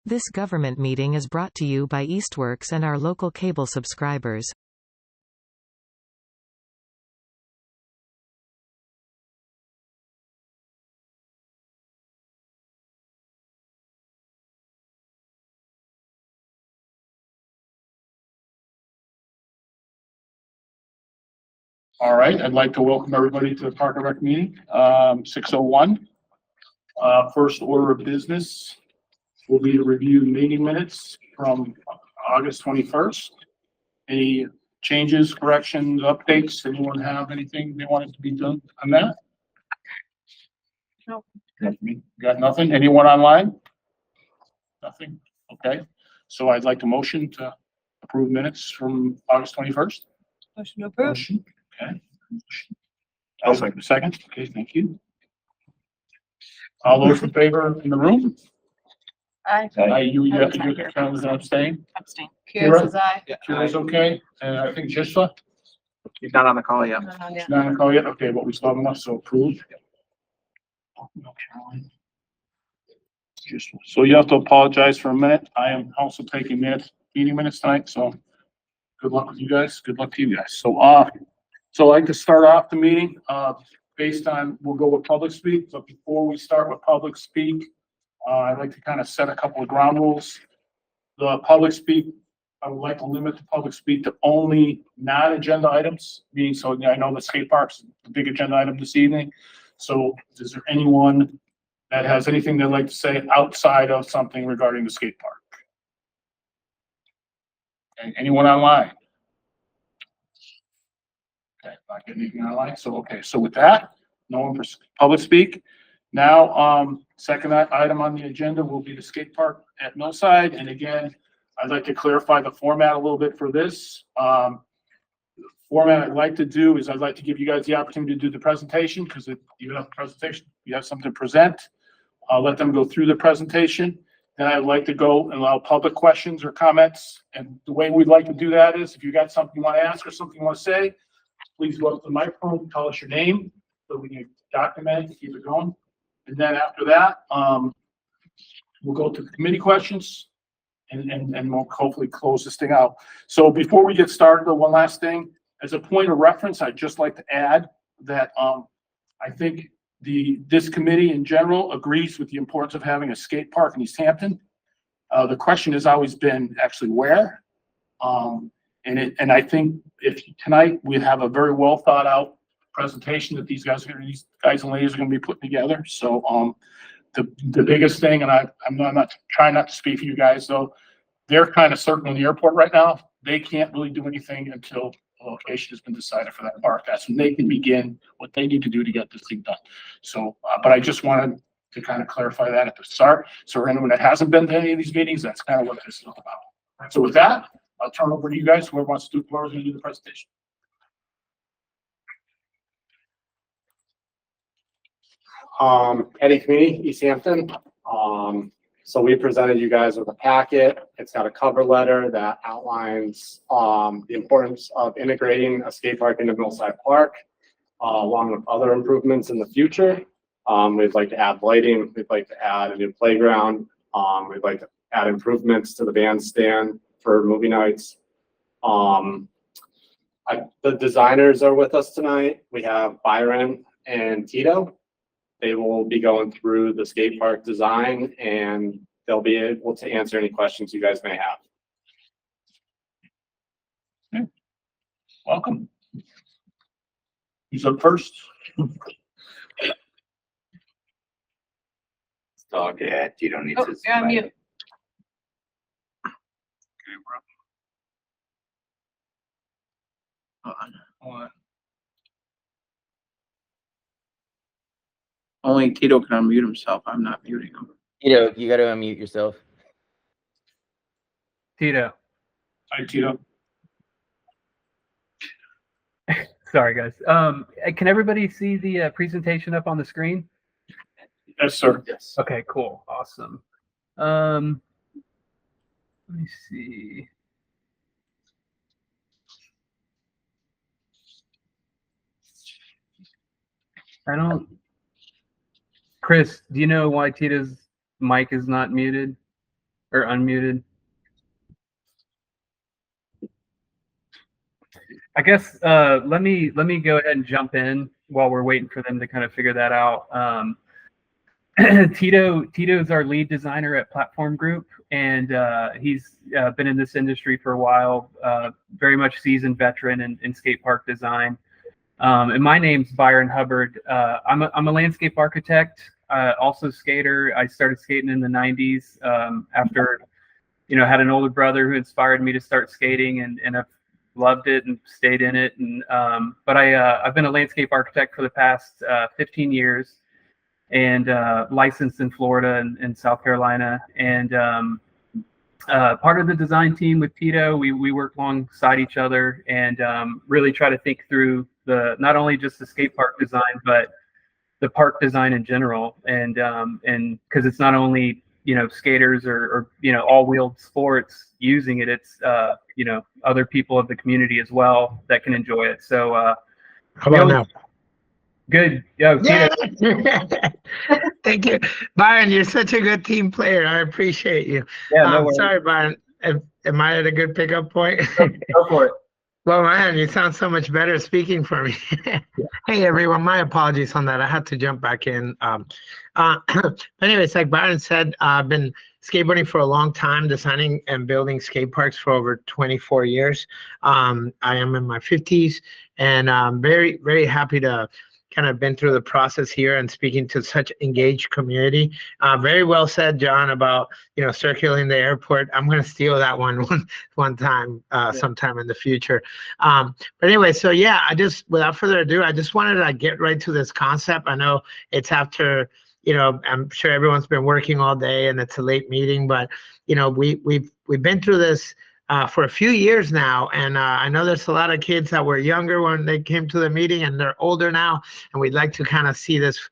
This government meeting is brought to you by Eastworks and our local cable subscribers. All right, I'd like to welcome everybody to the Park and Rec meeting, 6:01. First order of business will be to review meeting minutes from August 21st. Any changes, corrections, updates? Anyone have anything they wanted to be done on that? No. Got nothing? Anyone online? Nothing? Okay, so I'd like to motion to approve minutes from August 21st. Motion to approve. Motion. Okay. I'll second. Okay, thank you. All those in favor in the room? Aye. You I was not have here. to abstain. Abstain. Kira says aye. Kira's okay. I think Jishla, He's not on the call yet. Not on yet. not on the call yet. Okay, but we still have enough, so approved. No, Caroline. So you have to apologize for a minute. I am also taking meeting minutes tonight, so good luck with you guys. Good luck to you guys. So I'd like to start off the meeting, based on, we'll go with public speak, but before we start with public speak, I'd like to kind of set a couple of ground rules. The public speak, I would like to limit the public speak to only non-agenda items, meaning, so I know the skate park's the big agenda item this evening. So is there anyone that has anything they'd like to say outside of something regarding the skate park? Okay, anyone online? Okay, not getting anything online, so, okay, so with that, no one for public speak. Now, second item on the agenda will be the skate park at Millside, and again, I'd like to clarify the format a little bit for this. Format I'd like to do is I'd like to give you guys the opportunity to do the presentation, because if you have a presentation, you have something to present. I'll let them go through the presentation. Then I'd like to go and allow public questions or comments, and the way we'd like to do that is if you got something you want to ask or something you want to say, please go up to the microphone, tell us your name, so we can document it, keep it going. And then after that, we'll go to the committee questions and we'll hopefully close this thing out. So before we get started, though, one last thing, as a point of reference, I'd just like to add that I think this committee in general agrees with the importance of having a skate park in Easthampton. The question has always been actually where. And I think if tonight we have a very well thought out presentation that these guys and ladies are going to be putting together. So the biggest thing, and I'm not trying not to speak for you guys, though, they're kind of circling the airport right now. They can't really do anything until the location has been decided for that park. That's when they can begin what they need to do to get this thing done. So, but I just wanted to kind of clarify that at the start. So for anyone that hasn't been to any of these meetings, that's kind of what this is all about. So with that, I'll turn over to you guys. Whoever's going to do the presentation. Eddie Community, Easthampton. So we presented you guys with a packet. It's got a cover letter that outlines the importance of integrating a skate park into Millside Park, along with other improvements in the future. We'd like to add lighting. We'd like to add a new playground. We'd like to add improvements to the bandstand for movie nights. The designers are with us tonight. We have Byron and Tito. They will be going through the skate park design, and they'll be able to answer any questions you guys may have. Okay. Welcome. Who's up first? Dog, yeah, Tito needs his. Yeah, I'm mute. Okay, we're up. Hold on. Only Tito can unmute himself. I'm not muting him. Tito, you got to unmute yourself. Tito. Hi, Tito. Sorry, guys. Can everybody see the presentation up on the screen? Yes, sir. Yes. Okay, cool. Awesome. Let me see. I don't. Chris, do you know why Tito's mic is not muted? or unmuted. I guess let me go ahead and jump in while we're waiting for them to kind of figure that out. Tito's our lead designer at Platform Group, and he's been in this industry for a while, very much seasoned veteran in skate park design. And my name's Byron Hubbard. I'm a landscape architect, also skater. I started skating in the 90s after, had an older brother who inspired me to start skating, and I've loved it and stayed in it. And but I've been a landscape architect for the past 15 years, and licensed in Florida and South Carolina. And part of the design team with Tito, we work alongside each other and really try to think through not only just the skate park design, but the park design in general. And because it's not only skaters or all-wheeled sports using it, it's other people of the community as well that can enjoy it. So how about now? Good. Yo, yeah. Thank you, Byron. You're such a good team player. I appreciate you. Yeah, no worries. Sorry, Byron. Am I at a good pickup point? Go for it. Well, man, you sound so much better speaking for me. Hey, everyone. My apologies on that. I had to jump back in. Anyways, like Byron said, I've been skateboarding for a long time, designing and building skate parks for over 24 years. I am in my 50s, and I'm very, very happy to kind of been through the process here and speaking to such engaged community. Very well said, John, about circulating the airport. I'm going to steal that one time, sometime in the future. But anyway, so yeah, without further ado, I just wanted to get right to this concept. I know it's after, I'm sure everyone's been working all day and it's a late meeting, but we've been through this for a few years now, and I know there's a lot of kids that were younger when they came to the meeting, and they're older now, and we'd like to kind of see this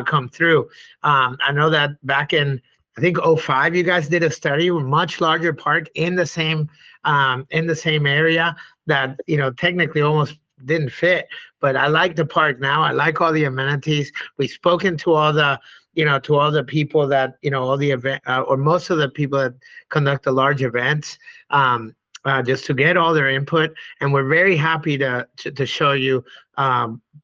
come through. I know that back in, I think, 2005, you guys did a study, a much larger park in the same area that technically almost didn't fit, but I like the park now. I like all the amenities. We've spoken to all the people that all the event or most of the people that conduct the large events, just to get all their input, and we're very happy to show you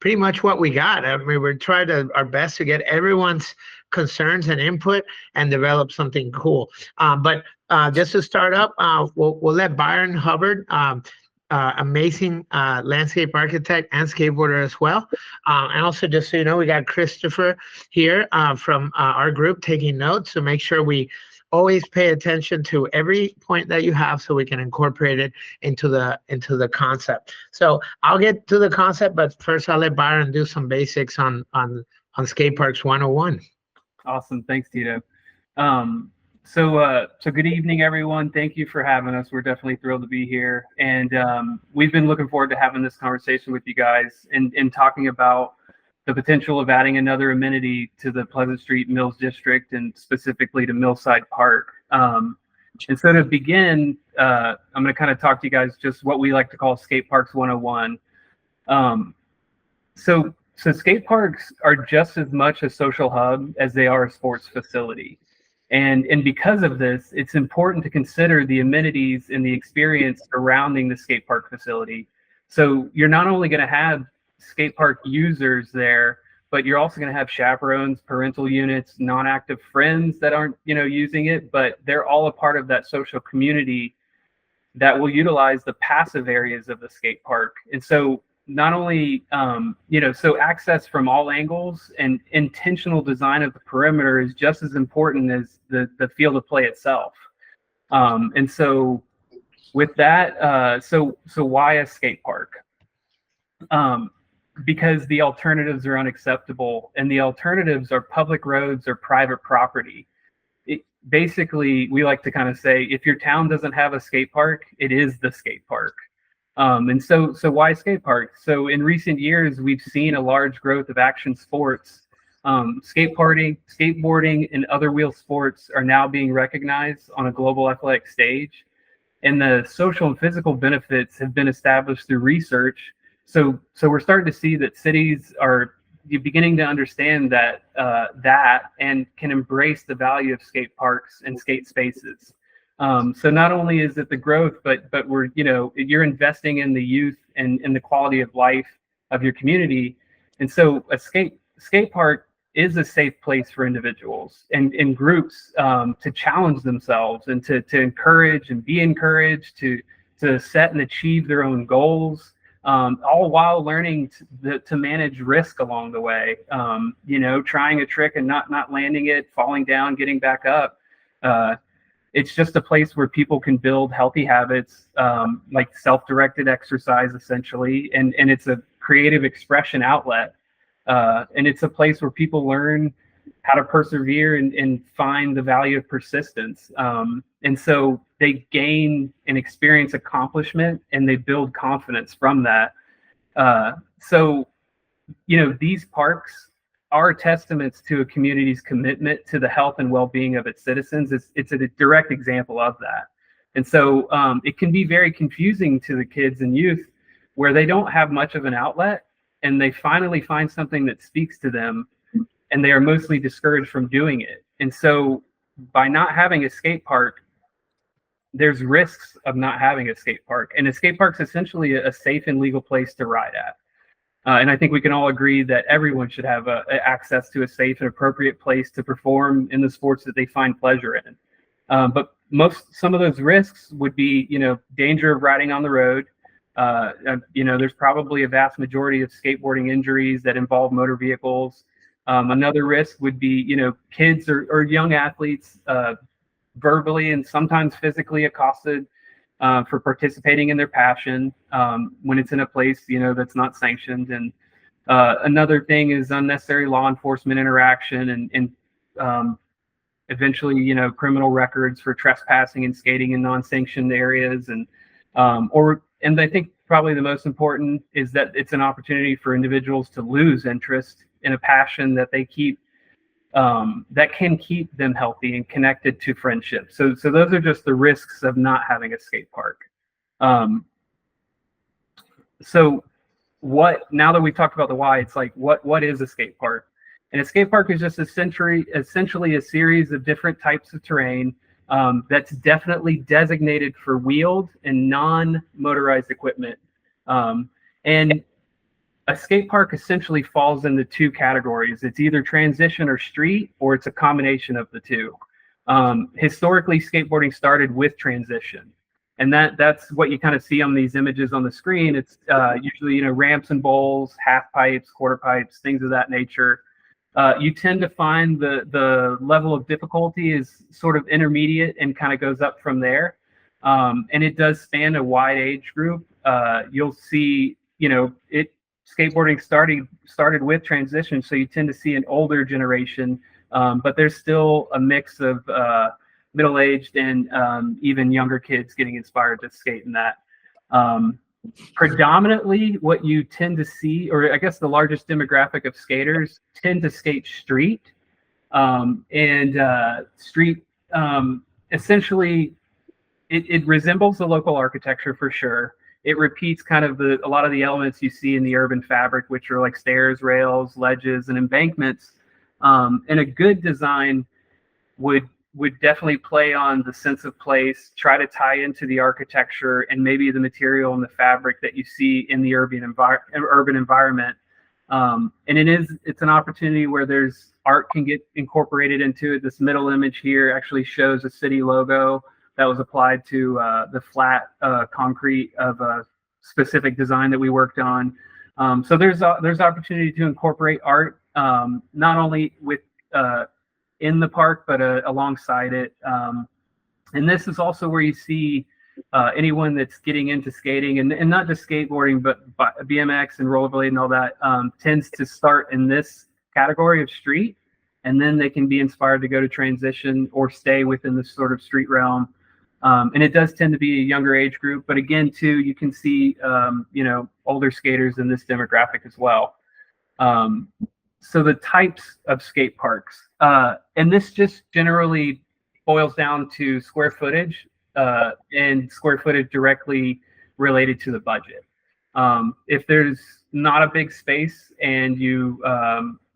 pretty much what we got. I mean, we're trying our best to get everyone's concerns and input and develop something cool. But just to start up, we'll let Byron Hubbard, amazing landscape architect and skateboarder as well. And also, just so you know, we got Christopher here from our group taking notes, so make sure we always pay attention to every point that you have so we can incorporate it into the concept. So I'll get to the concept, but first I'll let Byron do some basics on Skate Parks 101. Awesome. Thanks, Tito. So good evening, everyone. Thank you for having us. We're definitely thrilled to be here. And we've been looking forward to having this conversation with you guys and talking about the potential of adding another amenity to the Pleasant Street Mills District, and specifically to Millside Park. And so to begin, I'm going to kind of talk to you guys just what we like to call Skate Parks 101. So skate parks are just as much a social hub as they are a sports facility. And because of this, it's important to consider the amenities and the experience surrounding the skate park facility. So you're not only going to have skate park users there, but you're also going to have chaperones, parental units, non-active friends that aren't using it, but they're all a part of that social community that will utilize the passive areas of the skate park. And so not only so access from all angles and intentional design of the perimeter is just as important as the field of play itself. And so with that, so why a skate park? Because the alternatives are unacceptable, and the alternatives are public roads or private property. Basically, we like to kind of say, if your town doesn't have a skate park, it is the skate park. And so why skate park? So in recent years, we've seen a large growth of action sports. Skateboarding, and other wheel sports are now being recognized on a global athletic stage. And the social and physical benefits have been established through research. So we're starting to see that cities are beginning to understand that and can embrace the value of skate parks and skate spaces. So not only is it the growth, but we're, you're investing in the youth and the quality of life of your community. And so a skate park is a safe place for individuals and groups to challenge themselves and to encourage and be encouraged to set and achieve their own goals, all while learning to manage risk along the way. Trying a trick and not landing it, falling down, getting back up. It's just a place where people can build healthy habits, like self-directed exercise, essentially, and it's a creative expression outlet. And it's a place where people learn how to persevere and find the value of persistence. And so they gain and experience accomplishment, and they build confidence from that. So these parks are testaments to a community's commitment to the health and well-being of its citizens. It's a direct example of that. And so it can be very confusing to the kids and youth where they don't have much of an outlet, and they finally find something that speaks to them, and they are mostly discouraged from doing it. And so by not having a skate park, there's risks of not having a skate park. And a skate park is essentially a safe and legal place to ride at. And I think we can all agree that everyone should have access to a safe and appropriate place to perform in the sports that they find pleasure in. But some of those risks would be, danger of riding on the road. There's probably a vast majority of skateboarding injuries that involve motor vehicles. Another risk would be, kids or young athletes verbally and sometimes physically accosted for participating in their passion when it's in a place, that's not sanctioned. And another thing is unnecessary law enforcement interaction and eventually, criminal records for trespassing and skating in non-sanctioned areas. And I think probably the most important is that it's an opportunity for individuals to lose interest in a passion that they keep, that can keep them healthy and connected to friendship. So those are just the risks of not having a skate park. So now that we've talked about the why, it's like, what is a skate park? And a skate park is just essentially a series of different types of terrain that's definitely designated for wheeled and non-motorized equipment. And a skate park essentially falls into two categories. It's either transition or street, or it's a combination of the two. Historically, skateboarding started with transition. And that's what you kind of see on these images on the screen. It's usually, ramps and bowls, half pipes, quarter pipes, things of that nature. You tend to find the level of difficulty is sort of intermediate and kind of goes up from there. And it does span a wide age group. You'll see, skateboarding started with transition, so you tend to see an older generation, but there's still a mix of middle-aged and even younger kids getting inspired to skate in that. Predominantly, what you tend to see, or I guess the largest demographic of skaters, tend to skate street. Street essentially, it resembles the local architecture for sure. It repeats kind of a lot of the elements you see in the urban fabric, which are like stairs, rails, ledges, and embankments. And a good design would definitely play on the sense of place, try to tie into the architecture and maybe the material and the fabric that you see in the urban environment. And it's an opportunity where there's art can get incorporated into it. This middle image here actually shows a city logo that was applied to the flat concrete of a specific design that we worked on. So there's opportunity to incorporate art, not only with in the park, but alongside it. And this is also where you see anyone that's getting into skating and not just skateboarding, but BMX and rollerblade and all that tends to start in this category of street, and then they can be inspired to go to transition or stay within this sort of street realm. And it does tend to be a younger age group, but again, too, you can see, older skaters in this demographic as well. So the types of skate parks, and this just generally boils down to square footage, and square footage directly related to the budget. If there's not a big space and you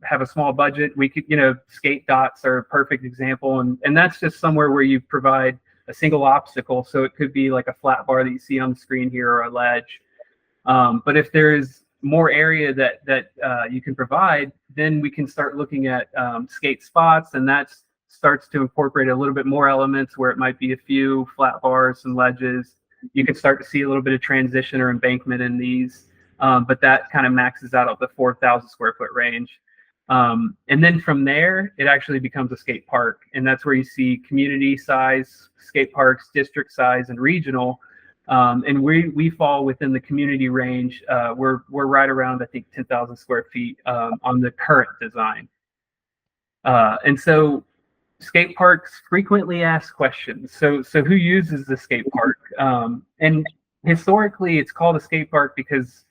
have a small budget, we could, skate dots are a perfect example. And that's just somewhere where you provide a single obstacle. So it could be like a flat bar that you see on the screen here or a ledge. But if there is more area that you can provide, then we can start looking at skate spots, and that starts to incorporate a little bit more elements where it might be a few flat bars and ledges. You can start to see a little bit of transition or embankment in these, but that kind of maxes out at the 4,000 square foot range. And then from there, it actually becomes a skate park, and that's where you see community size skate parks, district size, and regional. And we fall within the community range. We're right around, I think, 10,000 square feet on the current design. And so skate parks frequently ask questions. So who uses the skate park? And historically, it's called a skate park because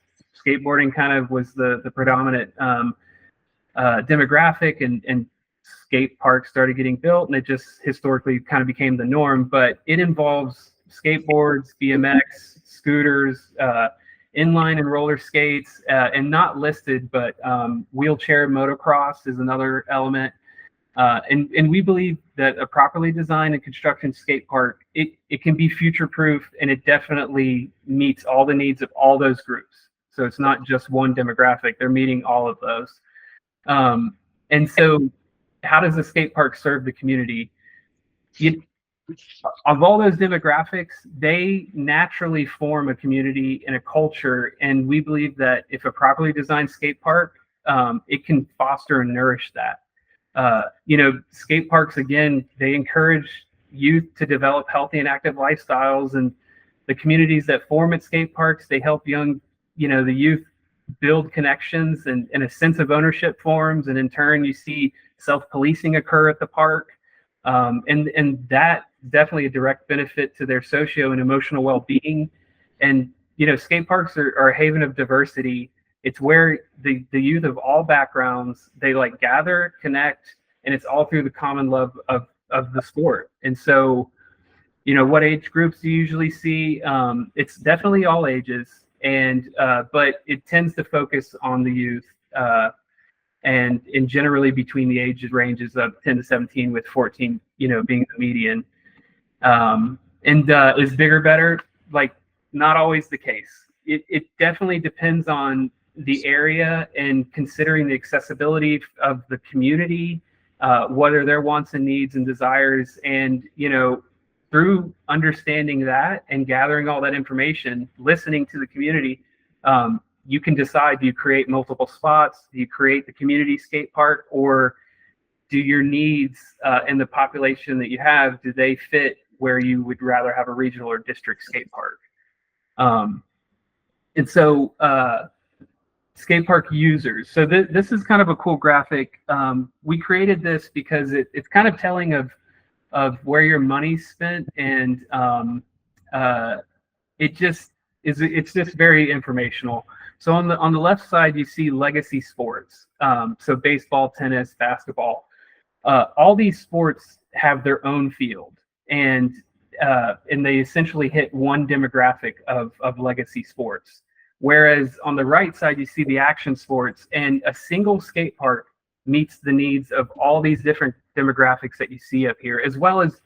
skateboarding kind of was the predominant demographic, and skate parks started getting built, and it just historically kind of became the norm. But it involves skateboards, BMX, scooters, inline and roller skates, and not listed, but wheelchair motocross is another element. And we believe that a properly designed and constructed skate park, it can be future-proof, and it definitely meets all the needs of all those groups. So it's not just one demographic, they're meeting all of those. And so how does a skate park serve the community? Of all those demographics, they naturally form a community and a culture, and we believe that if a properly designed skate park, it can foster and nourish that. Skate parks, again, they encourage youth to develop healthy and active lifestyles, and the communities that form at skate parks, they help the youth build connections, and a sense of ownership forms, and in turn you see self-policing occur at the park, and that definitely a direct benefit to their socio and emotional well-being. And skate parks are a haven of diversity. It's where the youth of all backgrounds, they gather, connect, and it's all through the common love of the sport. And so what age groups do you usually see? It's definitely all ages, and but it tends to focus on the youth, and generally between the age ranges of 10 to 17, with 14 being the median. Is bigger better? Not always the case. It definitely depends on the area, and considering the accessibility of the community, what are their wants and needs and desires, and through understanding that and gathering all that information, listening to the community, you can decide, do you create multiple spots? Do you create the community skate park? Or do your needs and the population that you have, do they fit where you would rather have a regional or district skate park? And so skate park users. So this is kind of a cool graphic. We created this because it's kind of telling of where your money's spent, and it's just very informational. So on the left side, you see legacy sports. So baseball, tennis, basketball. All these sports have their own field, and they essentially hit one demographic of legacy sports. Whereas on the right side, you see the action sports, and a single skate park meets the needs of all these different demographics that you see up here, as well as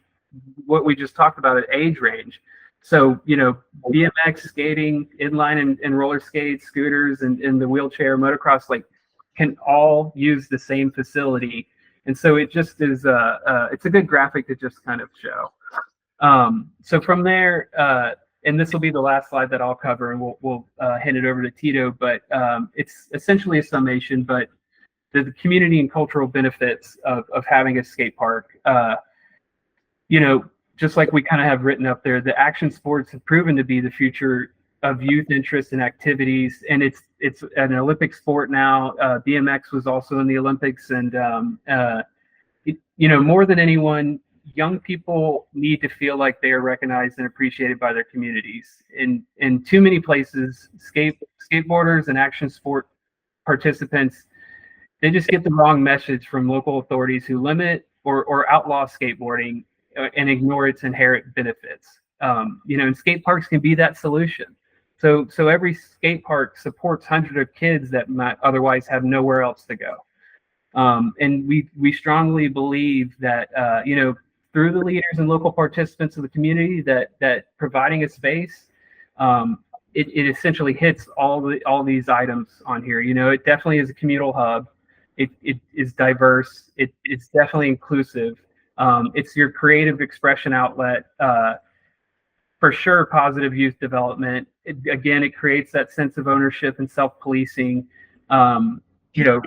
what we just talked about at age range. So, BMX, skating, inline and roller skates, scooters, and the wheelchair motocross, can all use the same facility. And so it just is it's a good graphic to just kind of show. So from there, and this will be the last slide that I'll cover, and we'll hand it over to Tito, but it's essentially a summation, but the community and cultural benefits of having a skate park, just like we kind of have written up there, the action sports have proven to be the future of youth interest and activities, and it's an Olympic sport now. BMX was also in the Olympics, and more than anyone, young people need to feel like they are recognized and appreciated by their communities. In too many places, skateboarders and action sport participants, they just get the wrong message from local authorities who limit or outlaw skateboarding and ignore its inherent benefits. And skate parks can be that solution. So every skate park supports hundreds of kids that might otherwise have nowhere else to go. And we strongly believe that through the leaders and local participants of the community that providing a space, it essentially hits all these items on here. You know, it definitely is a communal hub. It is diverse. It's definitely inclusive. It's your creative expression outlet. For sure, positive youth development. Again, it creates that sense of ownership and self-policing. You know,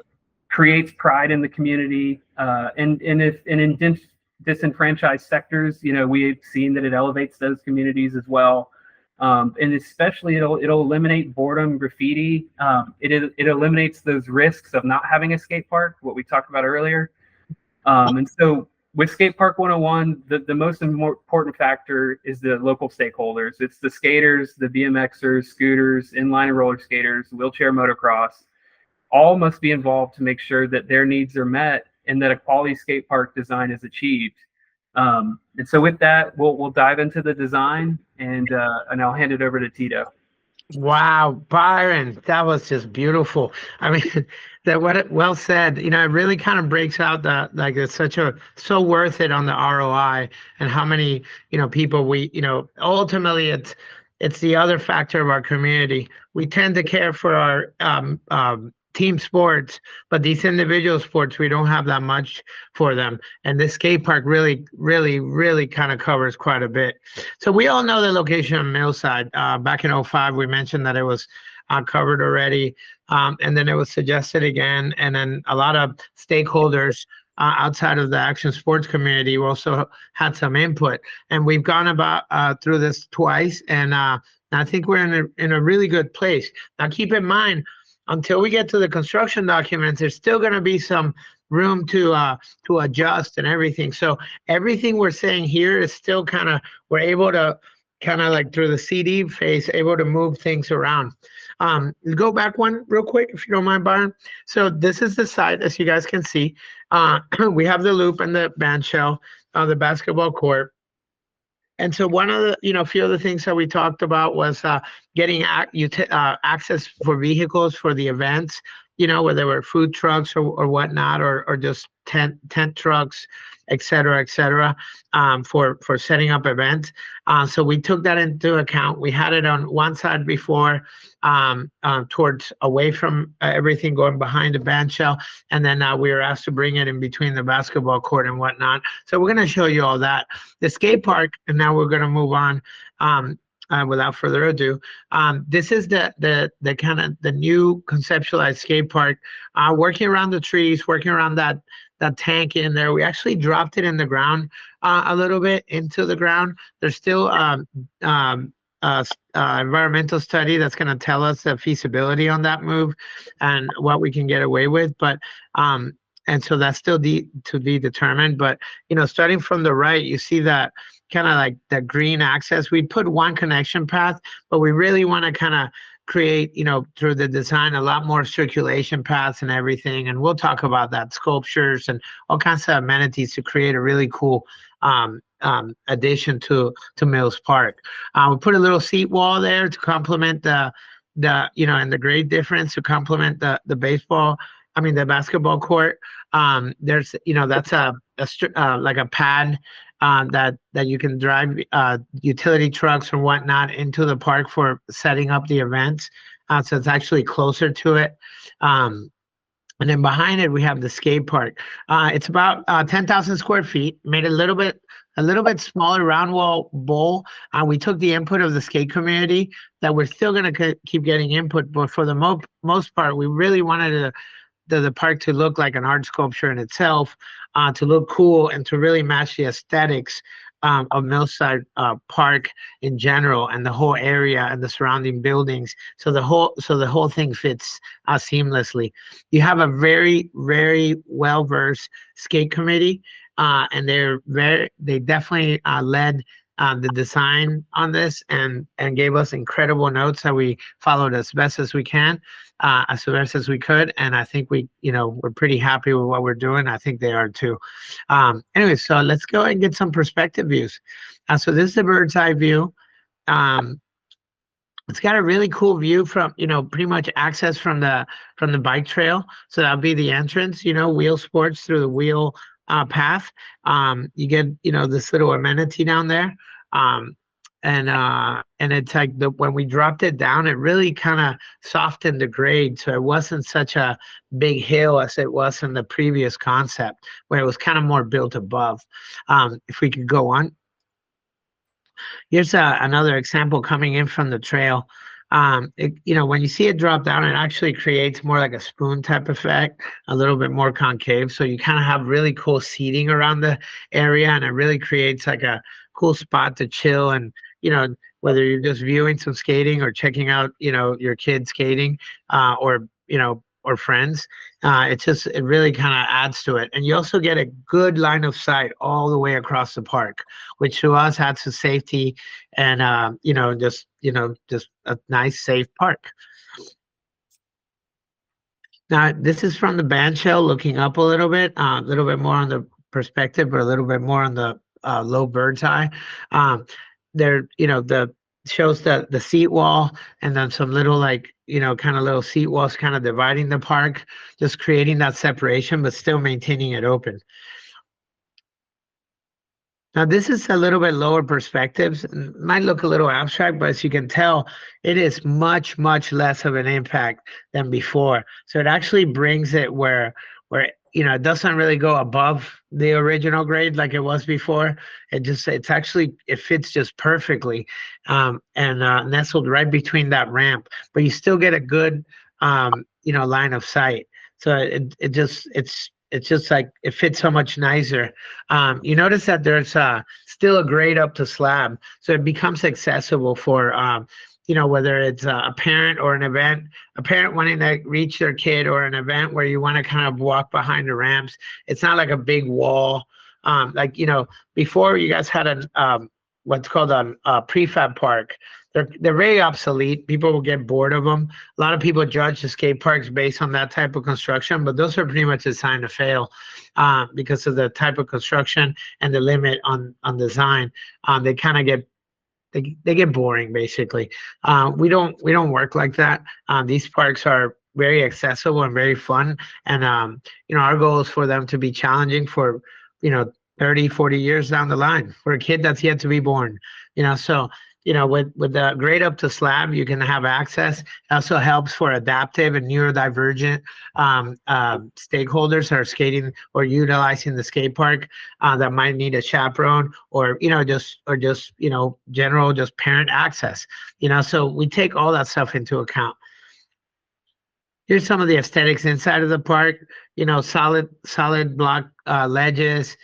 creates pride in the community. And in disenfranchised sectors, you know, we've seen that it elevates those communities as well. And especially it'll eliminate boredom, graffiti. It eliminates those risks of not having a skate park, what we talked about earlier. And so with Skate Park 101, the most important factor is the local stakeholders. It's the skaters, the BMXers, scooters, inline and roller skaters, wheelchair motocross. All must be involved to make sure that their needs are met and that a quality skate park design is achieved. And so with that, we'll dive into the design, and I'll hand it over to Tito. Wow, Byron, that was just beautiful. I mean, well said. You know, it really kind of breaks out that, like, it's so worth it on the ROI, and how many, you know, people ultimately it's the other factor of our community. We tend to care for our team sports, but these individual sports, we don't have that much for them. And this skate park really kind of covers quite a bit. So we all know the location of Millside. Back in 2005, we mentioned that it was covered already. And then it was suggested again. And then a lot of stakeholders outside of the action sports community also had some input. And we've gone about through this twice. And I think we're in a really good place. Now, keep in mind, until we get to the construction documents, there's still going to be some room to adjust and everything. So everything we're saying here is still we're able to kind of like through the CD phase, able to move things around. Go back one real quick, if you don't mind, Byron. So this is the site, as you guys can see. We have the loop and the band shell, the basketball court. And so one of the, few of the things that we talked about was getting access for vehicles for the events, whether they were food trucks or whatnot, or just tent trucks, et cetera, for setting up events. So we took that into account. We had it on one side before, towards away from everything, going behind the band shell, and then we were asked to bring it in between the basketball court and whatnot. So we're going to show you all that. The skate park, and now we're going to move on. Without further ado, this is the kind of the new conceptualized skate park. Working around the trees, working around that tank in there. We actually dropped it in the ground a little bit into the ground. There's still environmental study that's going to tell us the feasibility on that move and what we can get away with. But and so that's still to be determined. But starting from the right, you see that kind of like that green access. We put one connection path, but we really want to kind of create, through the design, a lot more circulation paths and everything. And we'll talk about that, sculptures and all kinds of amenities to create a really cool addition to Mills Park. We put a little seat wall there to complement the and the grade difference to complement the basketball court. There's, that's like a pad that you can drive utility trucks or whatnot into the park for setting up the events. So it's actually closer to it. And then behind it, we have the skate park. It's about 10,000 square feet, made a little bit smaller round wall bowl. We took the input of the skate community that we're still going to keep getting input, but for the most part, we really wanted the park to look like an art sculpture in itself, to look cool and to really match the aesthetics of Millside Park in general, and the whole area and the surrounding buildings. So the whole thing fits seamlessly. You have a very, very well-versed skate committee, and they definitely led the design on this and gave us incredible notes that we followed as best as we can, as best as we could. And I think we're pretty happy with what we're doing. I think they are too. Anyway, so let's go and get some perspective views. So this is the bird's eye view. It's got a really cool view from, pretty much access from the bike trail. So that'll be the entrance, Wheel Sports through the Wheel path. You get, this little amenity down there. And it's like when we dropped it down, it really kind of softened the grade. So it wasn't such a big hill as it was in the previous concept where it was kind of more built above. If we could go on. Here's another example coming in from the trail. When you see it drop down, it actually creates more like a spoon type effect, a little bit more concave. So you kind of have really cool seating around the area, and it really creates like a cool spot to chill. And, whether you're just viewing some skating or checking out, your kids skating, or friends, it really kind of adds to it. And you also get a good line of sight all the way across the park, which to us adds to safety and, just a nice, safe park. Now, this is from the band shell looking up a little bit more on the perspective, but a little bit more on the low bird's eye. The shows the seat wall and then some little kind of little seat walls kind of dividing the park, just creating that separation, but still maintaining it open. Now, this is a little bit lower perspectives. Might look a little abstract, but as you can tell, it is much, much less of an impact than before. So it actually brings it where it doesn't really go above the original grade like it was before. It fits just perfectly, and nestled right between that ramp. But you still get a good, line of sight. So it's just like it fits so much nicer. You notice that there's still a grade up to slab, so it becomes accessible for whether it's a parent or an event, a parent wanting to reach their kid, or an event where you want to kind of walk behind the ramps. It's not like a big wall. Before you guys had what's called a prefab park. They're very obsolete. People will get bored of them. A lot of people judge the skate parks based on that type of construction, but those are pretty much designed to fail because of the type of construction and the limit on design. They kind of get they get boring basically. We don't work like that. These parks are very accessible and very fun, and our goal is for them to be challenging for 30, 40 years down the line for a kid that's yet to be born. So with the grade up to slab, you can have access. It also helps for adaptive and neurodivergent stakeholders that are skating or utilizing the skate park that might need a chaperone or general parent access. So we take all that stuff into account. Here's some of the aesthetics inside of the park. Solid block ledges,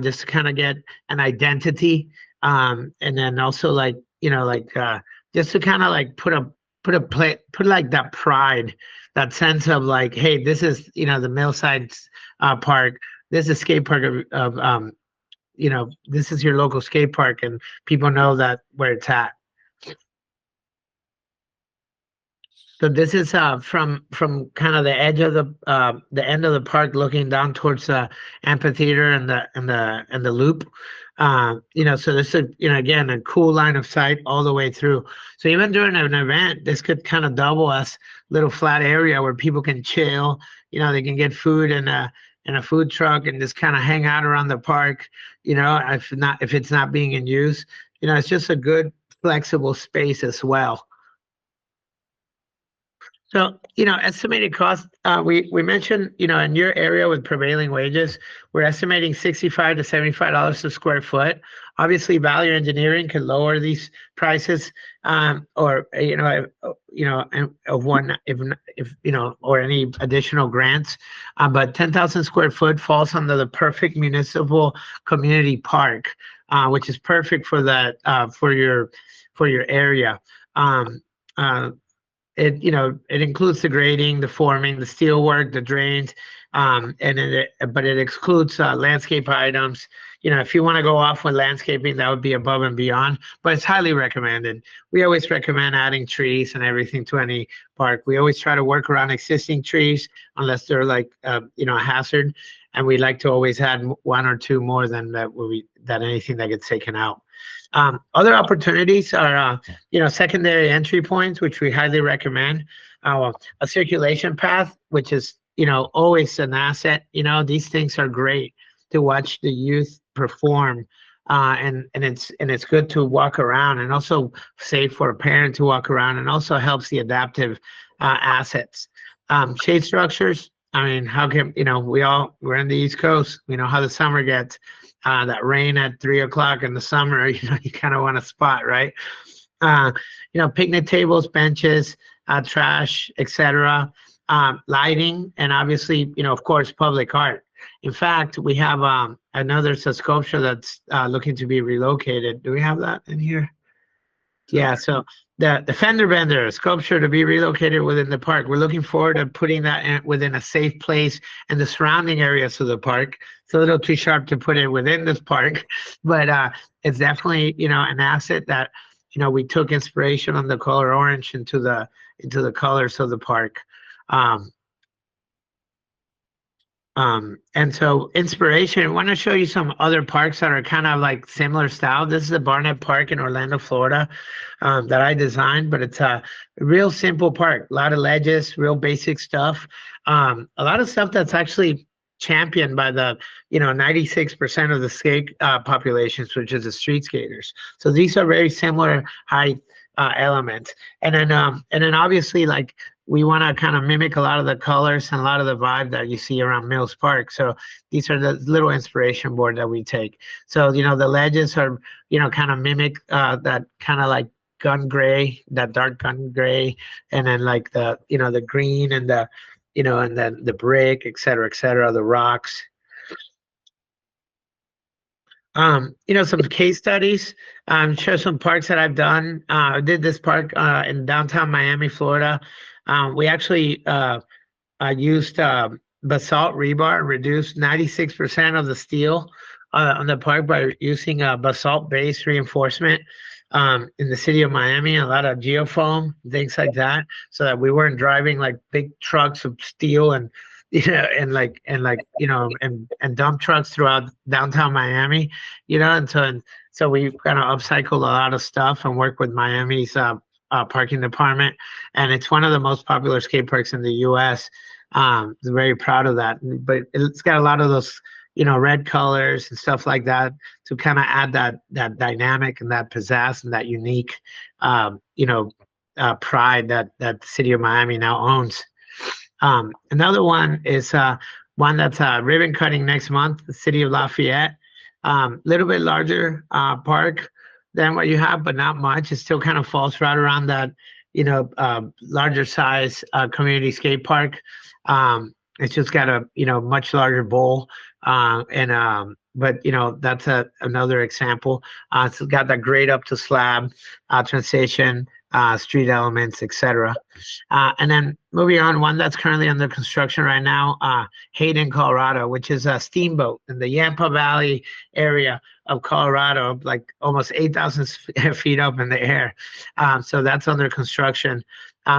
just to kind of get an identity, and then also just to kind of put like that pride, that sense of hey, this is the Millside park. This is skate park of this is your local skate park, and people know that where it's at. So this is from kind of the edge of the end of the park, looking down towards the amphitheater and the loop. So this is again a cool line of sight all the way through. So even during an event, this could kind of double as little flat area where people can chill. They can get food in a food truck and just kind of hang out around the park. If it's not being in use, it's just a good flexible space as well. So, estimated cost, we mentioned, in your area with prevailing wages, we're estimating $65 to $75 a square foot. Obviously, value engineering could lower these prices, or any additional grants. But 10,000 square foot falls under the perfect municipal community park, which is perfect for that, for your area. It includes the grading, the forming, the steel work, the drains, but it excludes landscape items. If you want to go off with landscaping, that would be above and beyond, but it's highly recommended. We always recommend adding trees and everything to any park. We always try to work around existing trees unless they're a hazard, and we like to always add one or two more than anything that gets taken out. Other opportunities are, secondary entry points, which we highly recommend. A circulation path, which is, always an asset. These things are great to watch the youth perform. And it's good to walk around, and also safe for a parent to walk around, and also helps the adaptive assets. Shade structures. I mean, how can, we're in the East Coast. We know how the summer gets. That rain at 3 o'clock in the summer, you kind of want a spot, right? Picnic tables, benches, trash, etc. Lighting, and obviously, of course, public art. In fact, we have there's a sculpture that's looking to be relocated. Do we have that in here? Yeah, so the fender bender sculpture to be relocated within the park. We're looking forward to putting that within a safe place in the surrounding areas of the park. It's a little too sharp to put it within this park, but it's definitely, an asset that, we took inspiration on the color orange into the colors of the park. And so inspiration, I want to show you some other parks that are kind of like similar style. This is the Barnett Park in Orlando, Florida, that I designed, but it's a real simple park. A lot of ledges, real basic stuff. A lot of stuff that's actually championed by the 96% of the skate populations, which is the street skaters. So these are very similar height elements. And then obviously, like, we want to kind of mimic a lot of the colors and a lot of the vibe that you see around Mills Park. So these are the little inspiration board that we take. So, the ledges are, kind of mimic that kind of like gun gray, that dark gun gray, and then like the, the green and the, and then the brick, et cetera, the rocks. Some case studies, show some parks that I've done. I did this park in downtown Miami, Florida. We actually used basalt rebar and reduced 96% of the steel on the park by using basalt-based reinforcement in the city of Miami, a lot of geofoam, things like that, so that we weren't driving like big trucks of steel and dump trucks throughout downtown Miami, and so we kind of upcycled a lot of stuff and worked with Miami's parking department, and it's one of the most popular skate parks in the U.S. Very proud of that, but it's got a lot of those red colors and stuff like that to kind of add that dynamic and that pizzazz and that unique pride that the city of Miami now owns. Another one is one that's ribbon cutting next month, the city of Lafayette. Little bit larger park than what you have, but not much. It still kind of falls right around that, larger size community skate park. It's just got a, much larger bowl. But that's another example. It's got that grade up to slab, transition, street elements, etc. And then moving on, one that's currently under construction right now, Hayden, Colorado, which is a steamboat in the Yampa Valley area of Colorado, like almost 8,000 feet up in the air. So that's under construction.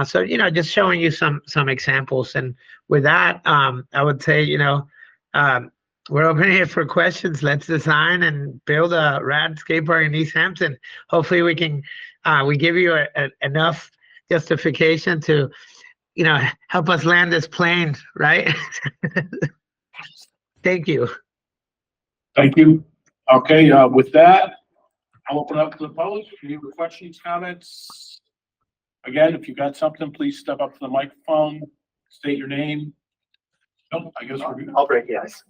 So, just showing you some examples. And with that, I would say, we're opening it for questions. Let's design and build a rad skate park in Easthampton. Hopefully we can, we give you enough justification to, help us land this plane, right? Thank you. Thank you. Okay, with that, I'll open up to the public. If you have questions, comments. Again, if you got something, please step up to the microphone, state your name. Nope, I guess we're good. I'll break the ice.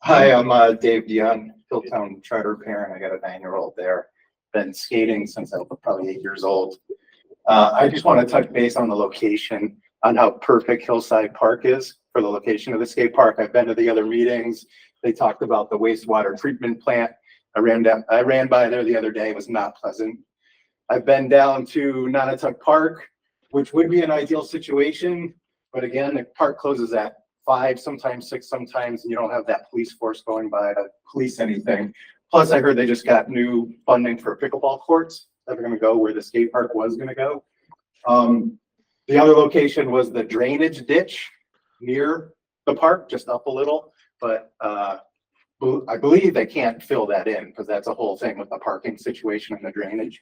Hi, I'm Dave Dion, Hilltown Charter parent. I got a 9-year-old there. Been skating since I was probably 8 years old. I just want to touch base on the location, on how perfect Hillside Park is for the location of the skate park. I've been to the other meetings. They talked about the wastewater treatment plant. I ran by there the other day. It was not pleasant. I've been down to Nonotuck Park, which would be an ideal situation. But again, the park closes at 5, sometimes 6, sometimes, and you don't have that police force going by to police anything. Plus, I heard they just got new funding for pickleball courts that are going to go where the skate park was going to go. The other location was the drainage ditch near the park, just up a little. But I believe they can't fill that in because that's a whole thing with the parking situation and the drainage.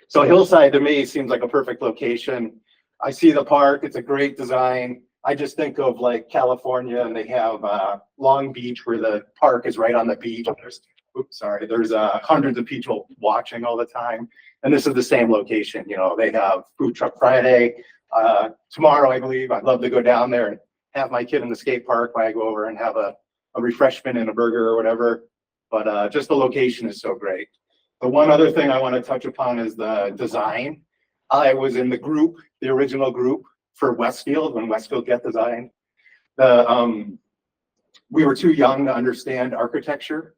So Hillside to me seems like a perfect location. I see the park, it's a great design. I just think of like California, and they have Long Beach where the park is right on the beach. There's hundreds of people watching all the time. And this is the same location. You know, they have Food Truck Friday tomorrow, I believe. I'd love to go down there and have my kid in the skate park when I go over and have a refreshment and a burger or whatever. But just the location is so great. The one other thing I want to touch upon is the design. I was in the group, the original group for Westfield when Westfield got designed. We were too young to understand architecture.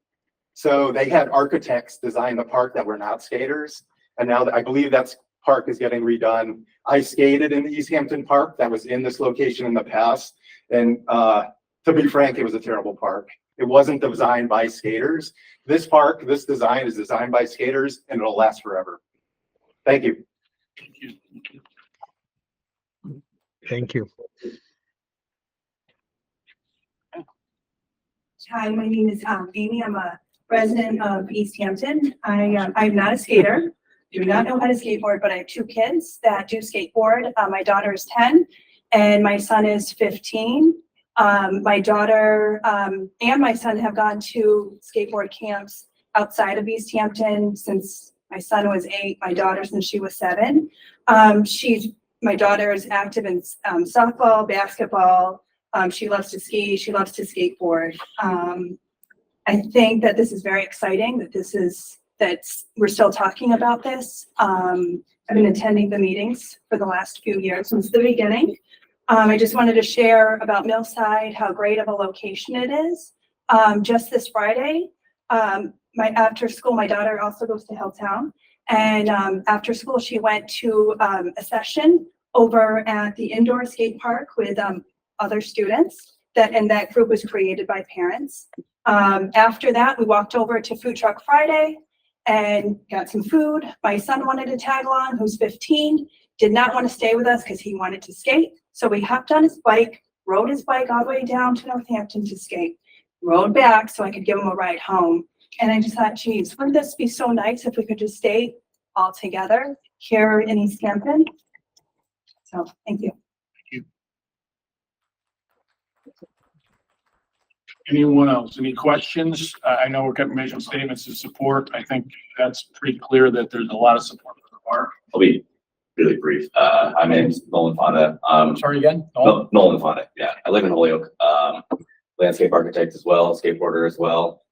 So they had architects design the park that were not skaters. And now I believe that park is getting redone. I skated in the Easthampton Park that was in this location in the past. And to be frank, it was a terrible park. It wasn't designed by skaters. This park, this design is designed by skaters, and it'll last forever. Thank you. Thank you. Hi, my name is Amy. I'm a resident of Easthampton. I'm not a skater, do not know how to skateboard, but I have 2 kids that do skateboard. My daughter is 10 and my son is 15. My daughter and my son have gone to skateboard camps outside of Easthampton since my son was 8, my daughter since she was 7. My daughter is active in softball, basketball. She loves to ski. She loves to skateboard. I think that this is very exciting that we're still talking about this. I've been attending the meetings for the last few years since the beginning. I just wanted to share about Millside, how great of a location it is. Just this Friday, after school, my daughter also goes to Hilltown, and after school she went to a session over at the indoor skate park with other students, and that group was created by parents. After that, we walked over to Food Truck Friday and got some food. My son wanted to tag along, who's 15, did not want to stay with us because he wanted to skate. So we hopped on his bike, rode his bike all the way down to Northampton to skate, rode back so I could give him a ride home. And I just thought, geez, wouldn't this be so nice if we could just stay all together here in Easthampton? So thank you. Anyone else? Any questions? I know we're getting mission statements of support. I think that's pretty clear that there's a lot of support for the park. I'll be really brief. My name's Nolan Fonda. Sorry again? Nolan Fonda. Yeah, I live in Holyoke. Landscape architect as well, skateboarder as well.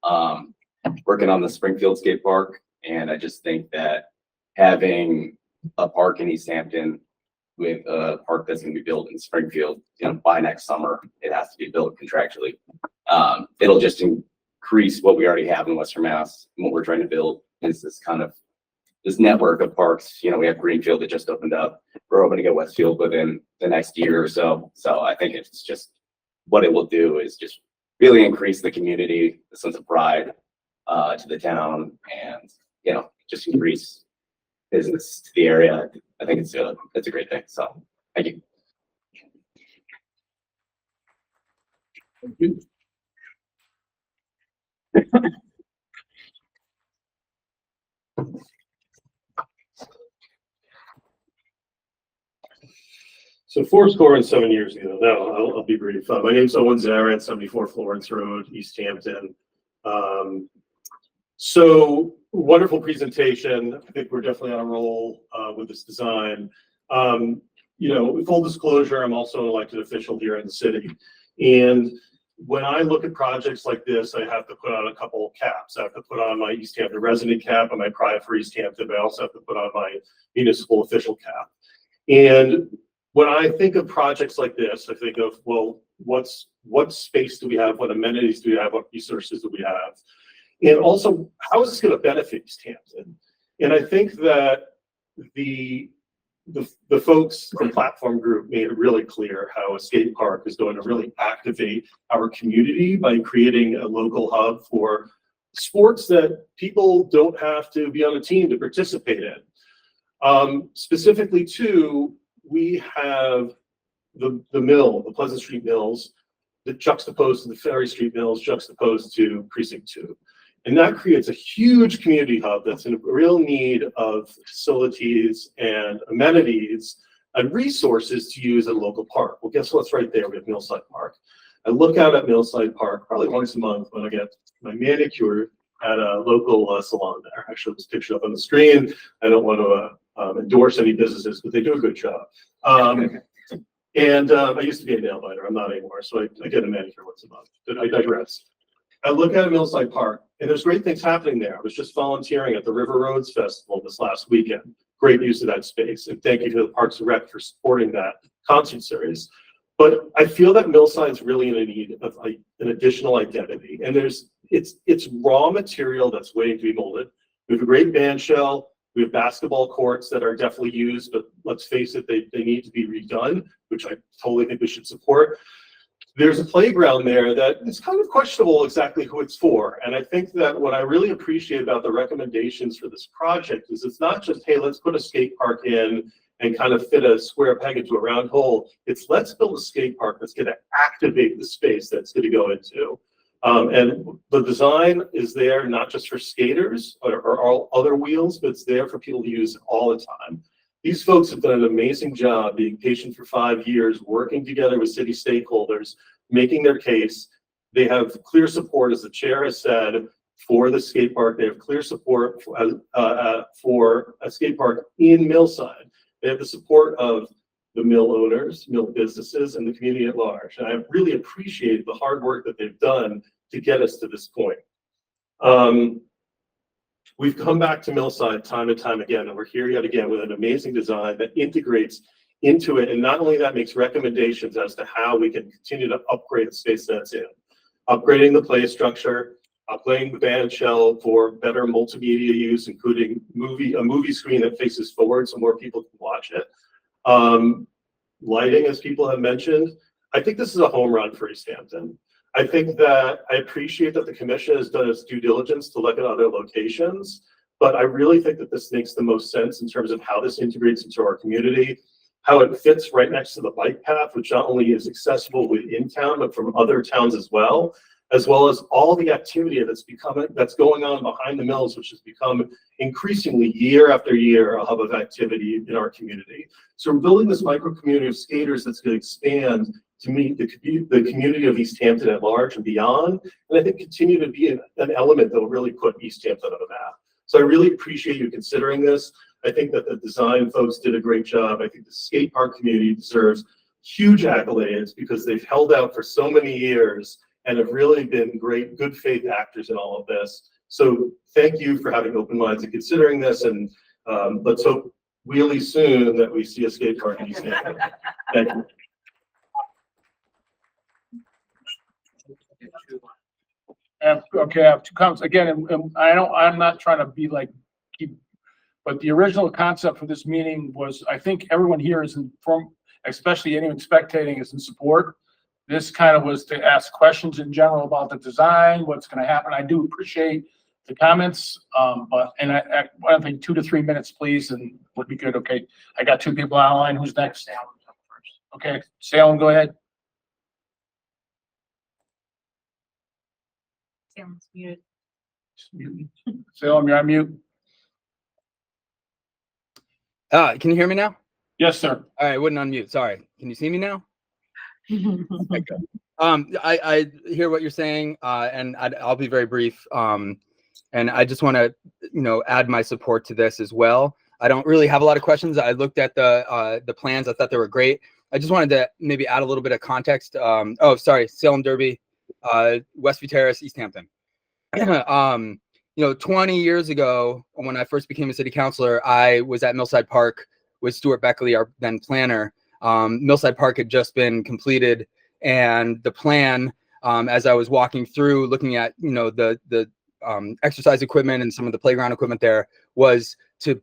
Working on the Springfield skate park, and I just think that having a park in Easthampton with a park that's going to be built in Springfield, by next summer, it has to be built contractually. It'll just increase what we already have in Western Mass. And what we're trying to build is this network of parks. We have Greenfield that just opened up. We're hoping to get Westfield within the next year or so. So I think it's just what it will do is just really increase the community, the sense of pride to the town, and just increase business to the area. I think it's a great thing. So thank you. Thank you. So 7 years ago. No, I'll be brief. My name's Owen Zarat, 74 Florence Road, Easthampton. So wonderful presentation. I think we're definitely on a roll with this design. Full disclosure, I'm also an elected official here in the city. And when I look at projects like this, I have to put on a couple of caps. I have to put on my Easthampton resident cap and my pride for Easthampton, but I also have to put on my municipal official cap. And when I think of projects like this, I think of, well, what space do we have? What amenities do we have? What resources do we have? And also, how is this going to benefit Easthampton? And I think that the folks from Platform Group made it really clear how a skate park is going to really activate our community by creating a local hub for sports that people don't have to be on a team to participate in. Specifically, too, we have the mill, the Pleasant Street Mills, that juxtaposed to the Ferry Street Mills, juxtaposed to Precinct 2. And that creates a huge community hub that's in real need of facilities and amenities and resources to use at a local park. Well, guess what's right there? We have Millside Park. I look out at Millside Park probably once a month when I get my manicure at a local salon there. Actually, it's pictured up on the screen. I don't want to endorse any businesses, but they do a good job. I used to be a nail biter. I'm not anymore, so I get a manicure once a month. But I digress. I look at Millside Park, and there's great things happening there. I was just volunteering at the River Roads Festival this last weekend. Great use of that space, and thank you to the Parks and Rec for supporting that concert series. But I feel that Millside's really in need of an additional identity, and it's raw material that's waiting to be molded. We have a great band shell. We have basketball courts that are definitely used, but let's face it, they need to be redone, which I totally think we should support. There's a playground there that it's kind of questionable exactly who it's for. And I think that what I really appreciate about the recommendations for this project is it's not just, hey, let's put a skate park in and kind of fit a square peg into a round hole. It's let's build a skate park that's going to activate the space that's going to go into. And the design is there not just for skaters or all other wheels, but it's there for people to use all the time. These folks have done an amazing job being patient for 5 years, working together with city stakeholders, making their case. They have clear support, as the chair has said, for the skate park. They have clear support for a skate park in Millside. They have the support of the mill owners, mill businesses, and the community at large. And I really appreciate the hard work that they've done to get us to this point. We've come back to Millside time and time again, and we're here yet again with an amazing design that integrates into it. And not only that, makes recommendations as to how we can continue to upgrade the space that's in. Upgrading the play structure, upgrading the band shell for better multimedia use, including a movie screen that faces forward so more people can watch it. Lighting, as people have mentioned. I think this is a home run for Easthampton. I think that I appreciate that the commission has done its due diligence to look at other locations, but I really think that this makes the most sense in terms of how this integrates into our community, how it fits right next to the bike path, which not only is accessible within town, but from other towns as well as all the activity that's going on behind the mills, which has become increasingly year after year a hub of activity in our community. So we're building this micro community of skaters that's going to expand to meet the community of Easthampton at large and beyond, and I think continue to be an element that will really put Easthampton on the map. So I really appreciate you considering this. I think that the design folks did a great job. I think the skate park community deserves huge accolades because they've held out for so many years and have really been great, good faith actors in all of this. So thank you for having open minds and considering this, and let's hope really soon that we see a skate park in Easthampton. Thank you. Okay, I have two comments. Again, and I'm not trying to be like, but the original concept for this meeting was, I think everyone here is especially anyone spectating, is in support. This kind of was to ask questions in general about the design, what's going to happen. I do appreciate the comments, but I think 2 to 3 minutes, please, and would be good. Okay, I got 2 people online. Who's next? Okay, Salem, go ahead. Sounds muted. Salem, you're on mute. Can you hear me now? Yes, sir. All right, I wouldn't unmute. Sorry. Can you see me now? Okay. I hear what you're saying, and I'll be very brief. And I just want to, add my support to this as well. I don't really have a lot of questions. I looked at the plans. I thought they were great. I just wanted to maybe add a little bit of context. Oh, sorry, Salem Derby, Westview Terrace, Easthampton. 20 years ago, when I first became a city councilor, I was at Millside Park with Stuart Beckley, our then planner. Millside Park had just been completed, and the plan, as I was walking through, looking at the exercise equipment and some of the playground equipment there, was to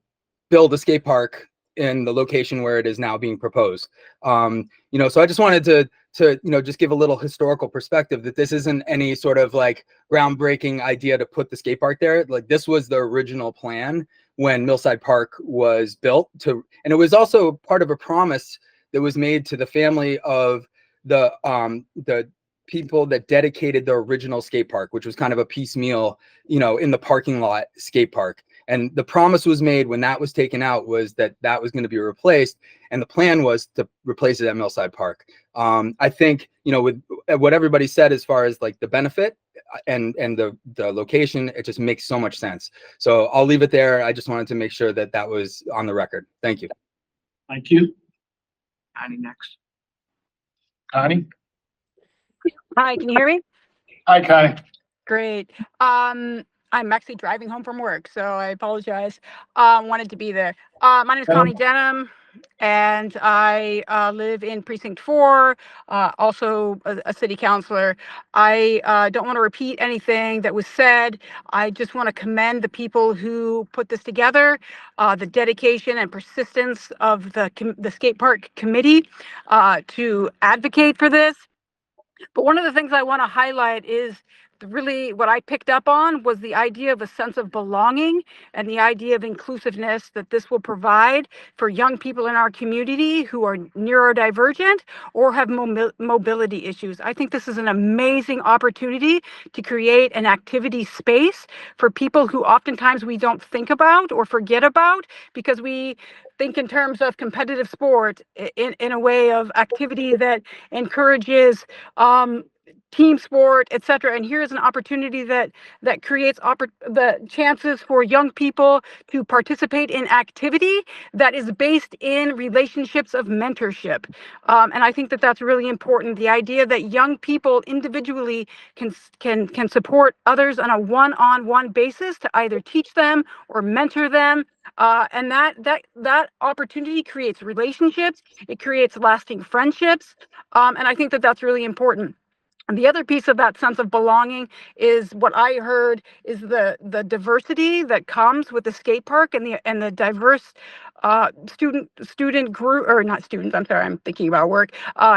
build a skate park in the location where it is now being proposed. So I just wanted to just give a little historical perspective that this isn't any sort of like groundbreaking idea to put the skate park there. Like, this was the original plan when Millside Park was built, and it was also part of a promise that was made to the family of the people that dedicated the original skate park, which was kind of a piecemeal, in the parking lot skate park. And the promise was made when that was taken out was that that was going to be replaced. And the plan was to replace it at Millside Park. I think, you know, with what everybody said as far as like the benefit and the location, it just makes so much sense. So I'll leave it there. I just wanted to make sure that that was on the record. Thank you. Thank you. Connie next. Connie? Hi, can you hear me? Hi, Connie. Great. I'm actually driving home from work, so I apologize. Wanted to be there. My name is Connie Denham, and I live in Precinct 4, also a city councilor. I don't want to repeat anything that was said. I just want to commend the people who put this together, the dedication and persistence of the skate park committee to advocate for this. But one of the things I want to highlight is really what I picked up on was the idea of a sense of belonging and the idea of inclusiveness that this will provide for young people in our community who are neurodivergent or have mobility issues. I think this is an amazing opportunity to create an activity space for people who oftentimes we don't think about or forget about because we think in terms of competitive sport in a way of activity that encourages team sport, etc. And here's an opportunity that creates the chances for young people to participate in activity that is based in relationships of mentorship. And I think that that's really important. The idea that young people individually can support others on a one-on-one basis to either teach them or mentor them. And that opportunity creates relationships. It creates lasting friendships. And I think that that's really important. And the other piece of that sense of belonging is what I heard is the diversity that comes with the skate park and the diverse student group, or not students, I'm sorry, I'm thinking about work,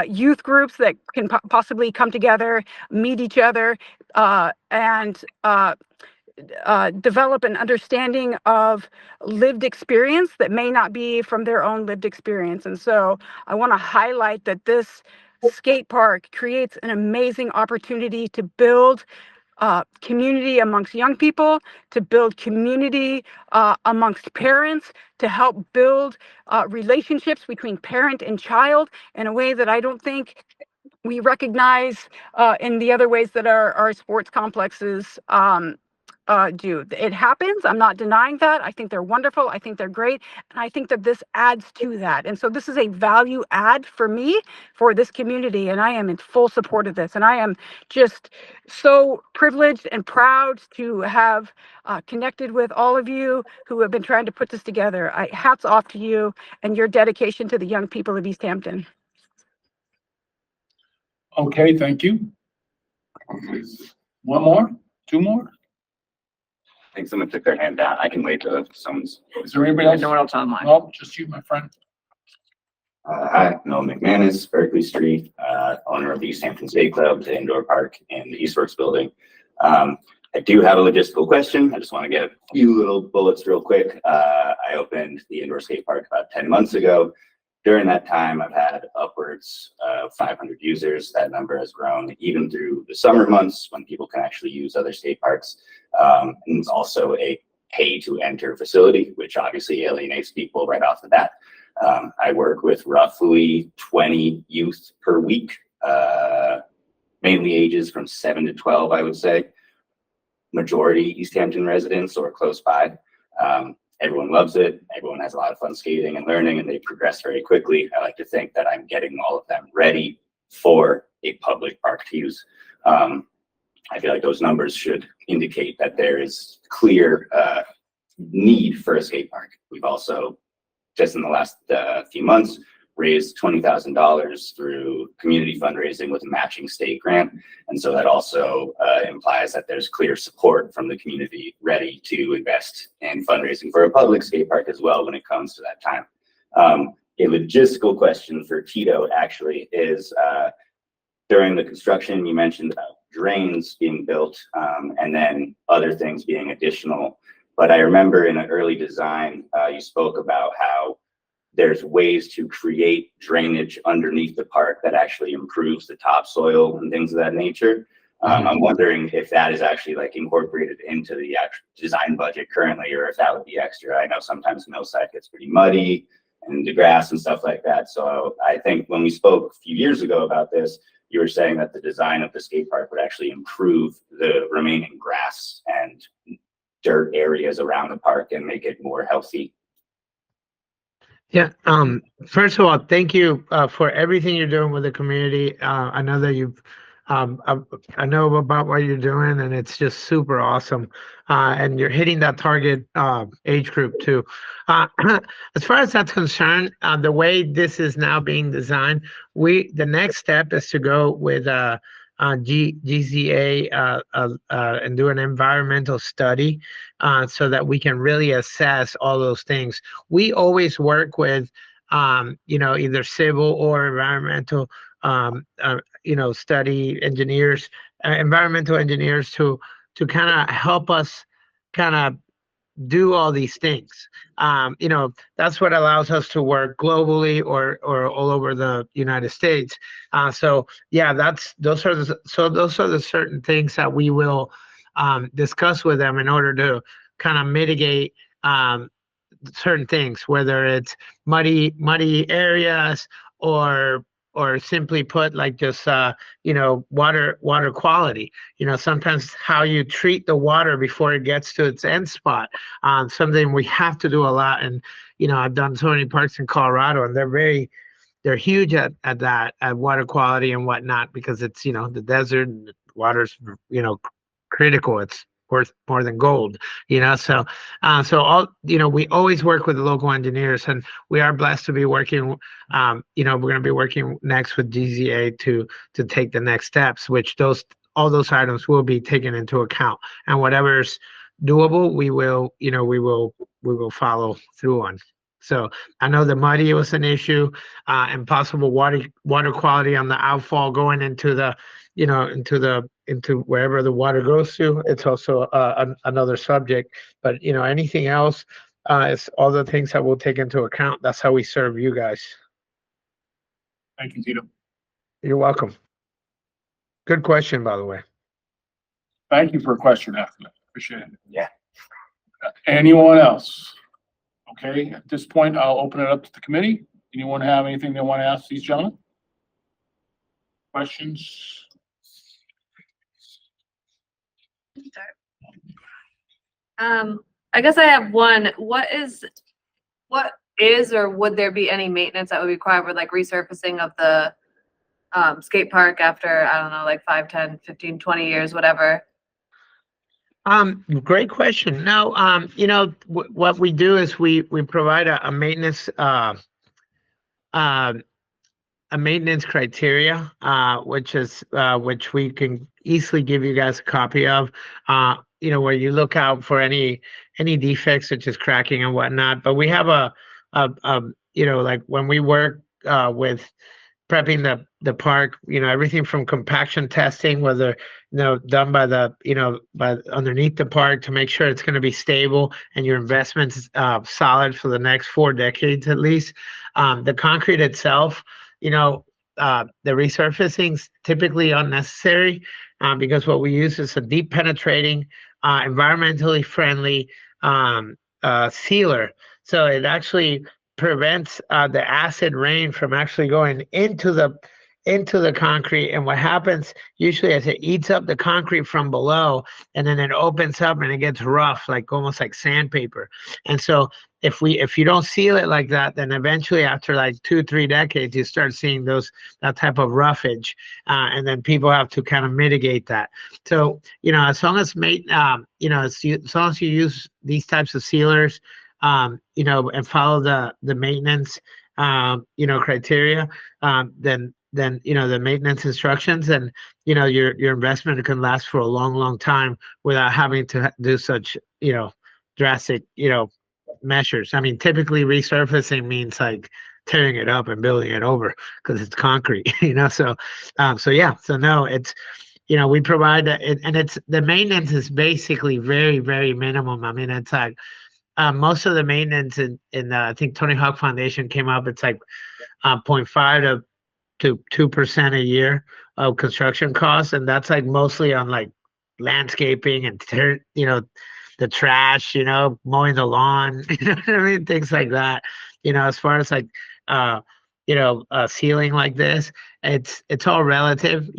youth groups that can possibly come together, meet each other, and develop an understanding of lived experience that may not be from their own lived experience. And so I want to highlight that this skate park creates an amazing opportunity to build community amongst young people, to build community amongst parents, to help build relationships between parent and child in a way that I don't think we recognize in the other ways that our sports complexes do. It happens. I'm not denying that. I think they're wonderful. I think they're great. And I think that this adds to that. And so this is a value add for me, for this community. And I am in full support of this. And I am just so privileged and proud to have connected with all of you who have been trying to put this together. Hats off to you and your dedication to the young people of Easthampton. Okay, thank you. One more? Two more? I think someone took their hand down. I can wait till someone's. Is there anybody else? No one else online. No, just you, my friend. Hi, Noel McManus, Berkeley Street, owner of the Easthampton Skate Club, the indoor park, and the Eastworks building. I do have a logistical question. I just want to get a few little bullets real quick. I opened the indoor skate park about 10 months ago. During that time, I've had upwards of 500 users. That number has grown even through the summer months when people can actually use other skate parks. And it's also a pay-to-enter facility, which obviously alienates people right off the bat. I work with roughly 20 youth per week, mainly ages from 7 to 12, I would say. Majority Easthampton residents or close by. Everyone loves it. Everyone has a lot of fun skating and learning, and they progress very quickly. I like to think that I'm getting all of them ready for a public park to use. I feel like those numbers should indicate that there is clear need for a skate park. We've also, just in the last few months, raised $20,000 through community fundraising with a matching state grant. And so that also implies that there's clear support from the community ready to invest in fundraising for a public skate park as well when it comes to that time. A logistical question for Tito actually is, during the construction, you mentioned about drains being built and then other things being additional. But I remember in an early design, you spoke about how there's ways to create drainage underneath the park that actually improves the topsoil and things of that nature. I'm wondering if that is actually like incorporated into the actual design budget currently, or if that would be extra. I know sometimes Millside gets pretty muddy and the grass and stuff like that. So I think when we spoke a few years ago about this, you were saying that the design of the skate park would actually improve the remaining grass and dirt areas around the park and make it more healthy. Yeah. First of all, thank you for everything you're doing with the community. I know that you've, I know about what you're doing, and it's just super awesome. And you're hitting that target age group too. As far as that's concerned, the way this is now being designed, the next step is to go with GZA and do an environmental study so that we can really assess all those things. We always work with, either civil or environmental, study engineers, environmental engineers to kind of help us kind of do all these things. That's what allows us to work globally or all over the United States. So yeah, those are the certain things that we will discuss with them in order to kind of mitigate certain things, whether it's muddy areas or simply put, like just water quality. Sometimes how you treat the water before it gets to its end spot, something we have to do a lot. And I've done so many parks in Colorado, and they're huge at that, at water quality and whatnot, because it's the desert, and the water's critical. It's worth more than gold. So all we always work with the local engineers, and we are blessed to be working. We're going to be working next with GZA to take the next steps, which all those items will be taken into account, and whatever's doable, we will follow through on. So I know the muddy was an issue, and possible water quality on the outfall going into the into wherever the water goes to. It's also another subject, but anything else is all the things that we'll take into account. That's how we serve you guys. Thank you, Tito. You're welcome. Good question, by the way. Thank you for a question after that. Appreciate it. Yeah. Anyone else? Okay, at this point, I'll open it up to the committee. Anyone have anything they want to ask these gentlemen? Questions? I guess I have one. What is or would there be any maintenance that would be required with like resurfacing of the skate park after, I don't know, like 5, 10, 15, 20 years, whatever? Great question. No, what we do is we provide a maintenance criteria, which we can easily give you guys a copy of, where you look out for any defects such as cracking and whatnot. But we have like when we work with prepping the park, everything from compaction testing, whether done by by underneath the park to make sure it's going to be stable and your investment's solid for the next 4 decades at least. The concrete itself, the resurfacing's typically unnecessary because what we use is a deep penetrating, environmentally friendly sealer. So it actually prevents the acid rain from actually going into the concrete. And what happens usually is it eats up the concrete from below, and then it opens up and it gets rough, like almost like sandpaper. And so if you don't seal it like that, then eventually after like 2-3 decades, you start seeing that type of roughage, and then people have to kind of mitigate that. So as long as as long as you use these types of sealers, and follow the maintenance, criteria, then the maintenance instructions, and your investment can last for a long time without having to do such drastic measures. I mean, typically resurfacing means like tearing it up and building it over because it's concrete. So no, it's we provide it, and it's the maintenance is basically very, very minimum. I mean, it's like most of the maintenance in I think Tony Hawk Foundation came up, it's like 0.5 to 2% a year construction costs, and that's like mostly on like landscaping and the trash, mowing the lawn, you know what I mean, things like that. As far as like sealing like this, it's all relative.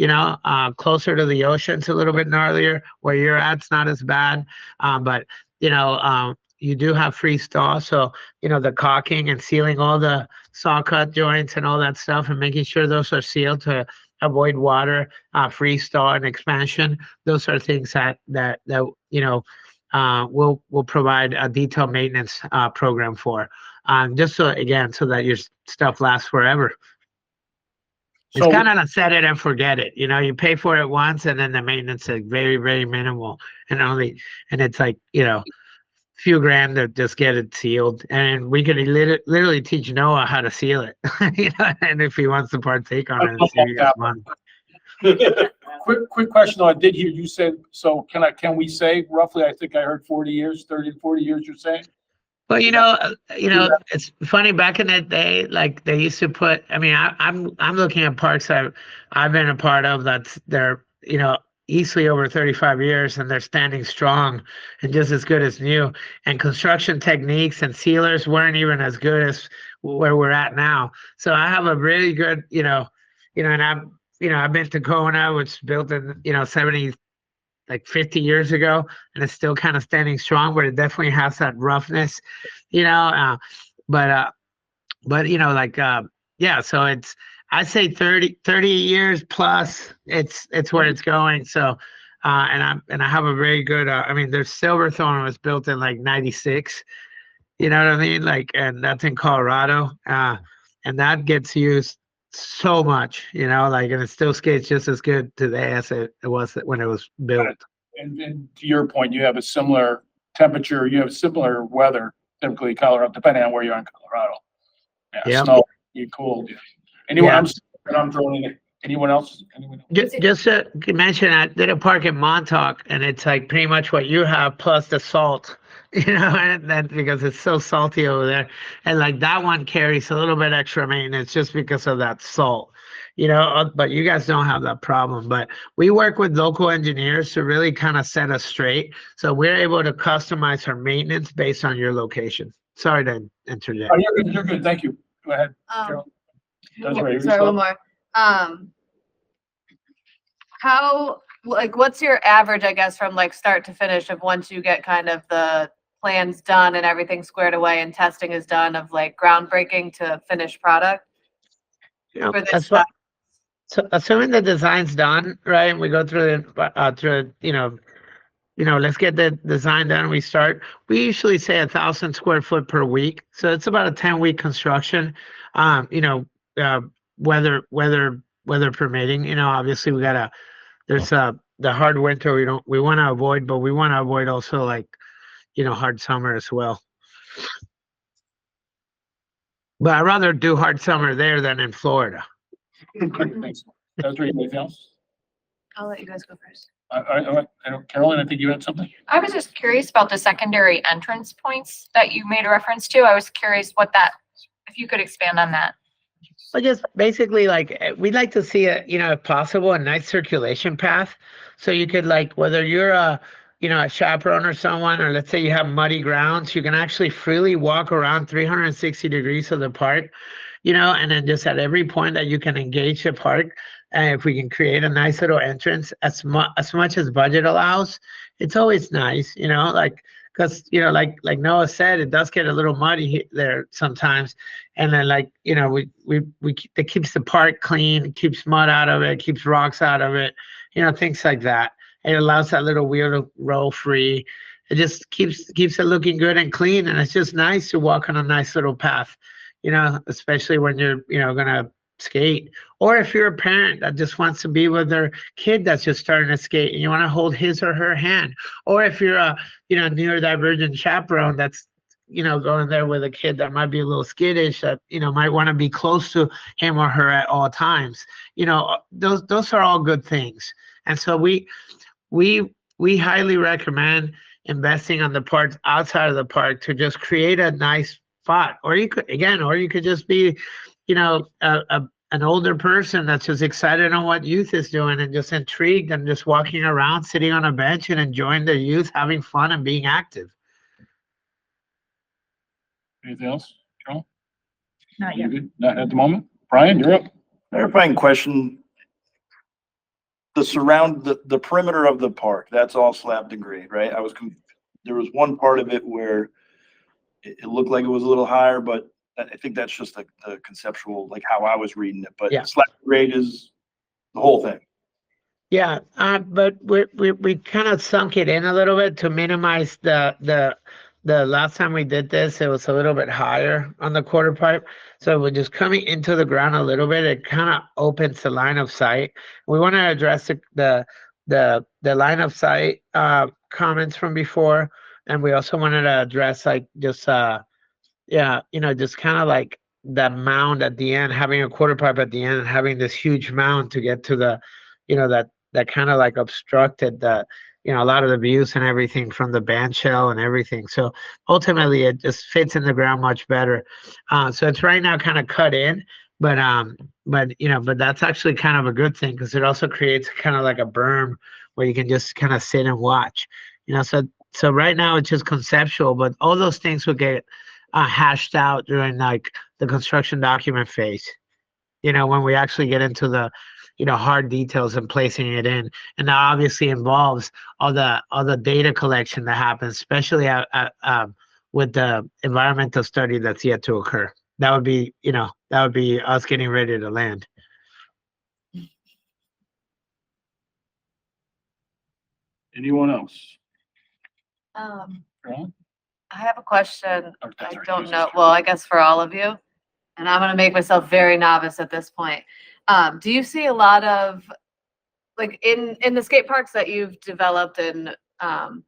Closer to the ocean, it's a little bit gnarlier. Where you're at, it's not as bad, but you do have freeze thaw, so the caulking and sealing all the saw cut joints and all that stuff, and making sure those are sealed to avoid water, freeze thaw, and expansion. Those are things that we'll provide a detailed maintenance program for, just so that your stuff lasts forever. It's So, kind of a set it and forget it. You pay for it once, and then the maintenance is very, very minimal, and it's like few grand to just get it sealed. And we could literally teach Noah how to seal it, and if he wants to partake on it and see if he gets money. quick question though. I did hear you say, so can we say roughly, I think I heard 40 years, 30 to 40 years you're saying? Well, it's funny. Back in the day, like they used to put. I mean, I'm looking at parks I've been a part of they're easily over 35 years, and they're standing strong and just as good as new. And construction techniques and sealers weren't even as good as where we're at now. So I have a really good, and I've been to Kona, which was built in 50 years ago, and it's still kind of standing strong, but it definitely has that roughness, yeah. So I say 30 years plus. It's where it's going. So, and I have a very good. There's Silverthorne was built in like '96. You know what I mean? And that's in Colorado, and that gets used so much, and it still skates just as good today as it was when it was built. And to your point, you have a similar temperature, you have similar weather, typically Colorado, depending on where you're in Colorado. Yeah, snow, you cold. Anyone? Yeah. I'm throwing it. Anyone else? Just to mention, I did a park in Montauk, and it's like pretty much what you have plus the salt, and that because it's so salty over there, and like that one carries a little bit extra maintenance just because of that salt, but you guys don't have that problem. But we work with local engineers to really kind of set us straight, so we're able to customize our maintenance based on your location. Sorry to interject. Oh, you're good. Thank you. Go ahead, Carol. Sorry, one more. What's your average, I guess, from like start to finish of once you get kind of the plans done and everything squared away and testing is done, of like groundbreaking to finished product? For this stuff? So assuming the design's done, right, and we go through let's get the design done. We usually say 1,000 square foot per week. So it's about a 10-week construction. Weather permitting, obviously there's the hard winter we want to avoid, but we want to avoid also hard summer as well. But I'd rather do hard summer there than in Florida. Thanks. Anything else? I'll let you guys go first. Carolyn, I think you had something. I was just curious about the secondary entrance points that you made a reference to. I was curious if you could expand on that. I guess basically we'd like to see if possible, a nice circulation path. So you could whether you're a chaperone or someone, or let's say you have muddy grounds, you can actually freely walk around 360 degrees of the park, and then just at every point that you can engage the park. And if we can create a nice little entrance as much as budget allows, it's always nice, because like Noah said, it does get a little muddy there sometimes, and then it keeps the park clean, it keeps mud out of it, keeps rocks out of it, things like that. It allows that little wheel to roll free. It just keeps it looking good and clean, and it's just nice to walk on a nice little path, especially when you're gonna skate, or if you're a parent that just wants to be with their kid that's just starting to skate and you want to hold his or her hand, or if you're a neurodivergent chaperone that's going there with a kid that might be a little skittish, that might want to be close to him or her at all times, those are all good things. And so we highly recommend investing on the parts outside of the park to just create a nice spot, or you could just be a an older person that's just excited on what youth is doing and just intrigued and just walking around, sitting on a bench and enjoying the youth, having fun and being active. Anything else, Carol? Not You yet. good? Not at the moment. Brian, you're up. Clarifying question. The perimeter of the park, that's all slabbed and grade, right? There was one part of it where it looked like it was a little higher, but I think that's just the conceptual, like how I was reading it, but Yeah. slab and grade is the whole thing. Yeah, but we kind of sunk it in a little bit to minimize the last time we did this, it was a little bit higher on the quarter pipe. So we're just coming into the ground a little bit. It kind of opens the line of sight. We want to address the line of sight comments from before, and we also wanted to address like just yeah, just kind of like that mound at the end, having a quarter pipe at the end and having this huge mound to get to the, that kind of like obstructed the, a lot of the views and everything from the band shell and everything. So ultimately it just fits in the ground much better. So it's right now kind of cut in, but that's actually kind of a good thing because it also creates kind of like a berm where you can just kind of sit and watch, so right now it's just conceptual, but all those things will get hashed out during like the construction document phase, when we actually get into the hard details and placing it in. And that obviously involves all the data collection that happens, especially with the environmental study that's yet to occur. That would be us getting ready to land. Anyone else? I have a question. Oh, that's I right. don't know. Well, I guess for all of you, and I'm gonna make myself very novice at this point. Do you see a lot of, like in the skate parks that you've developed and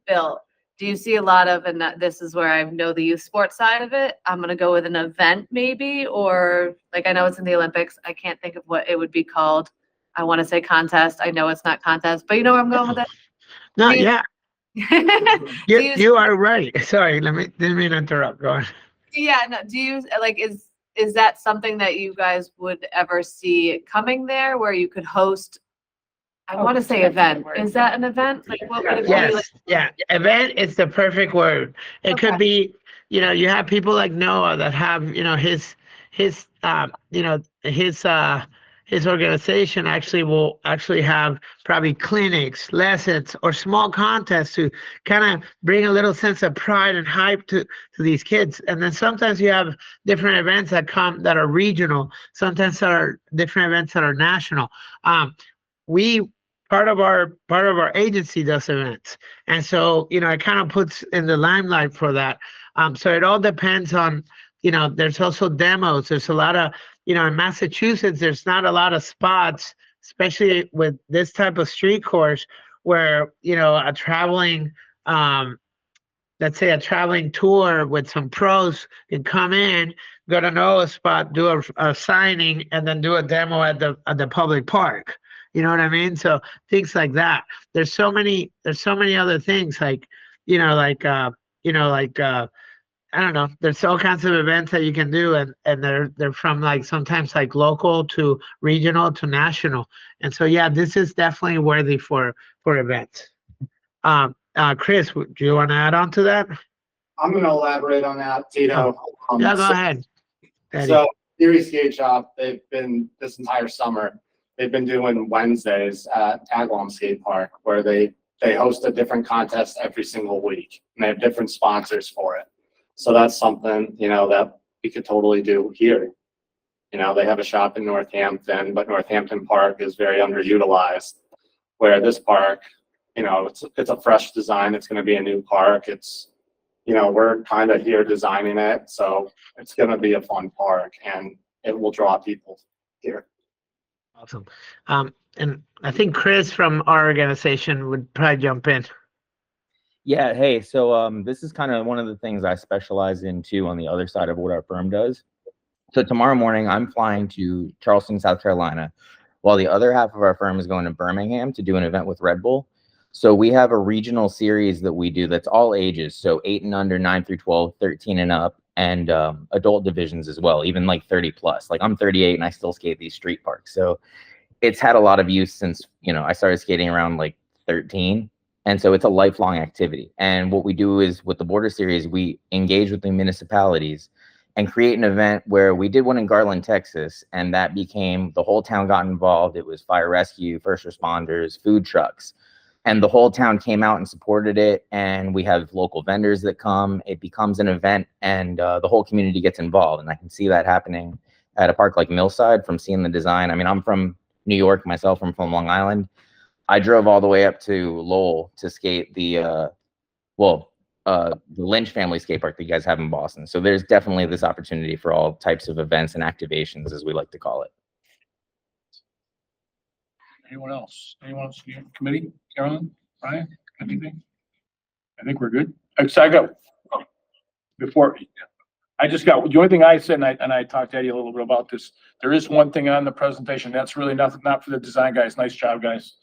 built, do you see a lot of, and this is where I know the youth sports side of it, I'm gonna go with an event maybe, or like I know it's in the Olympics, I can't think of what it would be called. I want to say contest. I know it's not contest, but you know where I'm going with it? No, Do you- yeah, you are right. Sorry, didn't mean to interrupt. Go on. Yeah, no, do you, like, is that something that you guys would ever see coming there where you could host? I want to say event. Is that an event? Like, what would it be? Yes, Like, yeah. Event is the perfect word. It could be, you have people like Noah that have, his organization will actually have probably clinics, lessons, or small contests to kind of bring a little sense of pride and hype to these kids. And then sometimes you have different events that come that are regional. Sometimes there are different events that are national. Part of our agency does events, and so it kind of puts in the limelight for that. So it all depends on, there's also demos. There's a lot of, in Massachusetts, there's not a lot of spots, especially with this type of street course, where a traveling, let's say a traveling tour with some pros can come in, go to Noah's spot, do a signing, and then do a demo at the public park. You know what I mean? So things like that. There's so many other things like, I don't know. There's all kinds of events that you can do, and they're from like sometimes like local to regional to national. And so yeah, this is definitely worthy for events. Chris, do you want to add on to that? I'm going to elaborate on that, Tito. Yeah, go ahead. Eddie. So Erie Skate Shop, they've been this entire summer. They've been doing Wednesdays at Agawam Skate Park where they host a different contest every single week, and they have different sponsors for it. So that's something, that we could totally do here. They have a shop in Northampton, but Northampton Park is very underutilized, where this park, it's a fresh design. It's going to be a new park. It's, we're kind of here designing it. So it's going to be a fun park, and it will draw people here. Awesome. And I think Chris from our organization would probably jump in. Yeah, hey, so this is kind of one of the things I specialize in too on the other side of what our firm does. So tomorrow morning I'm flying to Charleston, South Carolina, while the other half of our firm is going to Birmingham to do an event with Red Bull. So we have a regional series that we do that's all ages, so 8 and under, 9 through 12, 13 and up, and adult divisions as well, even like 30 plus. Like I'm 38 and I still skate these street parks. So it's had a lot of use since, you know, I started skating around like 13. And so it's a lifelong activity. And what we do is with the Border Series, we engage with the municipalities and create an event where we did one in Garland, Texas, and that became, the whole town got involved. It was fire rescue, first responders, food trucks, and the whole town came out and supported it. And we have local vendors that come. It becomes an event, and the whole community gets involved. And I can see that happening at a park like Millside from seeing the design. I mean, I'm from New York myself. I'm from Long Island. I drove all the way up to Lowell to skate the Lynch family skate park that you guys have in Boston. So there's definitely this opportunity for all types of events and activations, as we like to call it. Anyone else? Anyone else? Committee? Carolyn? Brian? Anything? I think we're good. So I got, before, I just got, the only thing I said, and I talked to Eddie a little bit about this, there is one thing on the presentation, that's really nothing, not for the design guys. Nice job, guys.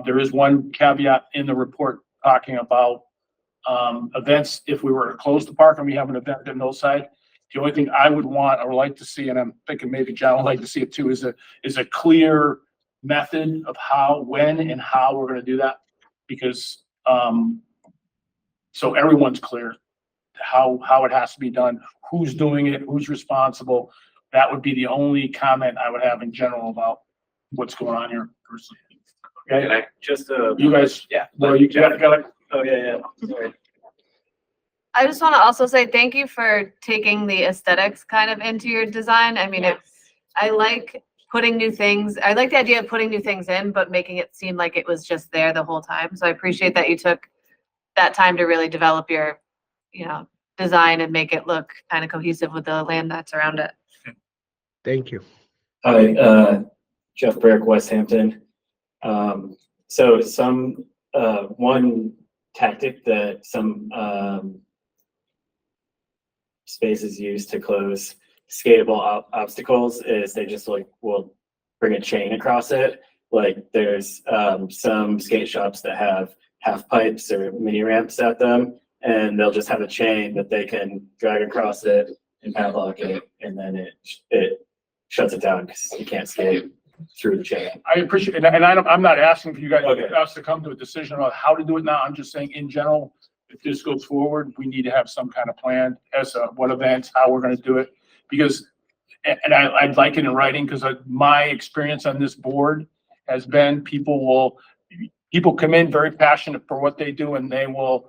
There is one caveat in the report talking about events. If we were to close the park and we have an event at Millside, the only thing I would want or like to see, and I'm thinking maybe John would like to see it too, is a clear method of how, when, and how we're going to do that, because so everyone's clear how it has to be done, who's doing it, who's responsible. That would be the only comment I would have in general about what's going on here personally. Okay, and I just you guys, yeah, well, you got it. oh yeah, sorry. I just want to also say thank you for taking the aesthetics kind of into your design. I mean, I like putting new things. I like the idea of putting new things in, but making it seem like it was just there the whole time. So I appreciate that you took that time to really develop your, you know, design and make it look kind of cohesive with the land that's around it. Thank you. Hi, Jeff Brick, Westhampton. So some one tactic that some spaces use to close skatable obstacles is they just like will bring a chain across it. Like there's some skate shops that have half pipes or mini ramps at them, and they'll just have a chain that they can drag across it and padlock it, and then it shuts it down because you can't skate through the chain. I appreciate it, and I'm not asking for you guys us to come to a decision on how to do it now. I'm just saying in general, if this goes forward, we need to have some kind of plan as to what events, how we're going to do it, because, and I'd like it in writing, because my experience on this board has been people come in very passionate for what they do, and they we'll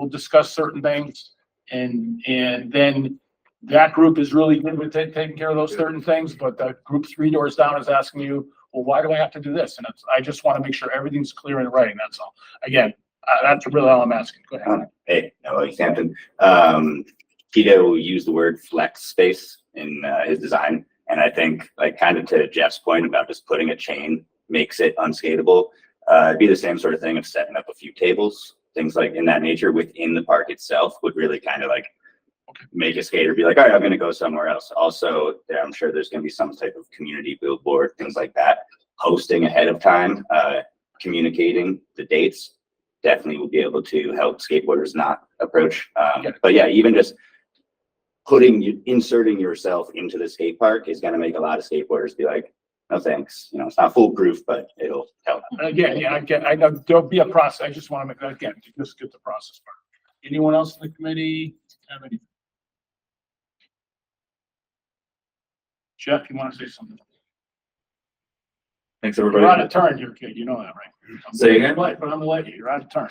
discuss certain things, and then that group is really good with taking care of those certain things, but the group 3 doors down is asking you, well, why do I have to do this? And I just want to make sure everything's clear in writing. That's all. Again, that's really all I'm asking. Go ahead. Hey, Easthampton. Tito used the word flex space in his design, and I think, like, kind of to Jeff's point about just putting a chain makes it unskatable. It'd be the same sort of thing of setting up a few tables, things like in that nature within the park itself would really kind of like make a skater be like, all right, I'm going to go somewhere else. Also, I'm sure there's going to be some type of community billboard, things like that. Hosting ahead of time, communicating the dates definitely will be able to help skateboarders not approach. But yeah, even just inserting yourself into the skate park is going to make a lot of skateboarders be like, no thanks. You know, it's not foolproof, but it'll help. Again, yeah, I know there'll be a process. I just want to make that, again, just get the process part. Anyone else in the committee have any? Jeff, you want to say something? Thanks, everybody. You're out of turn, your kid. You know that, right? Say again? But I'm gonna let you. You're out of turn.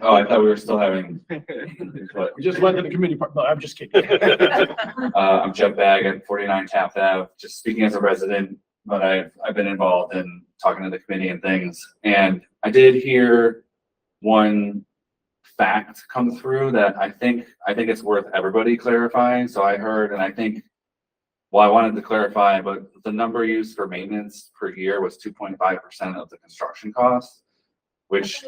Oh, I thought we were still having. We just went to the committee part. No, I'm just kidding. I'm Jeff Bagg at 49 Taft Ave. Just speaking as a resident, but I've been involved in talking to the committee and things. And I did hear one fact come through that I think it's worth everybody clarifying. So I heard, and I think, well, I wanted to clarify, but the number used for maintenance per year was 2.5% of the construction cost, which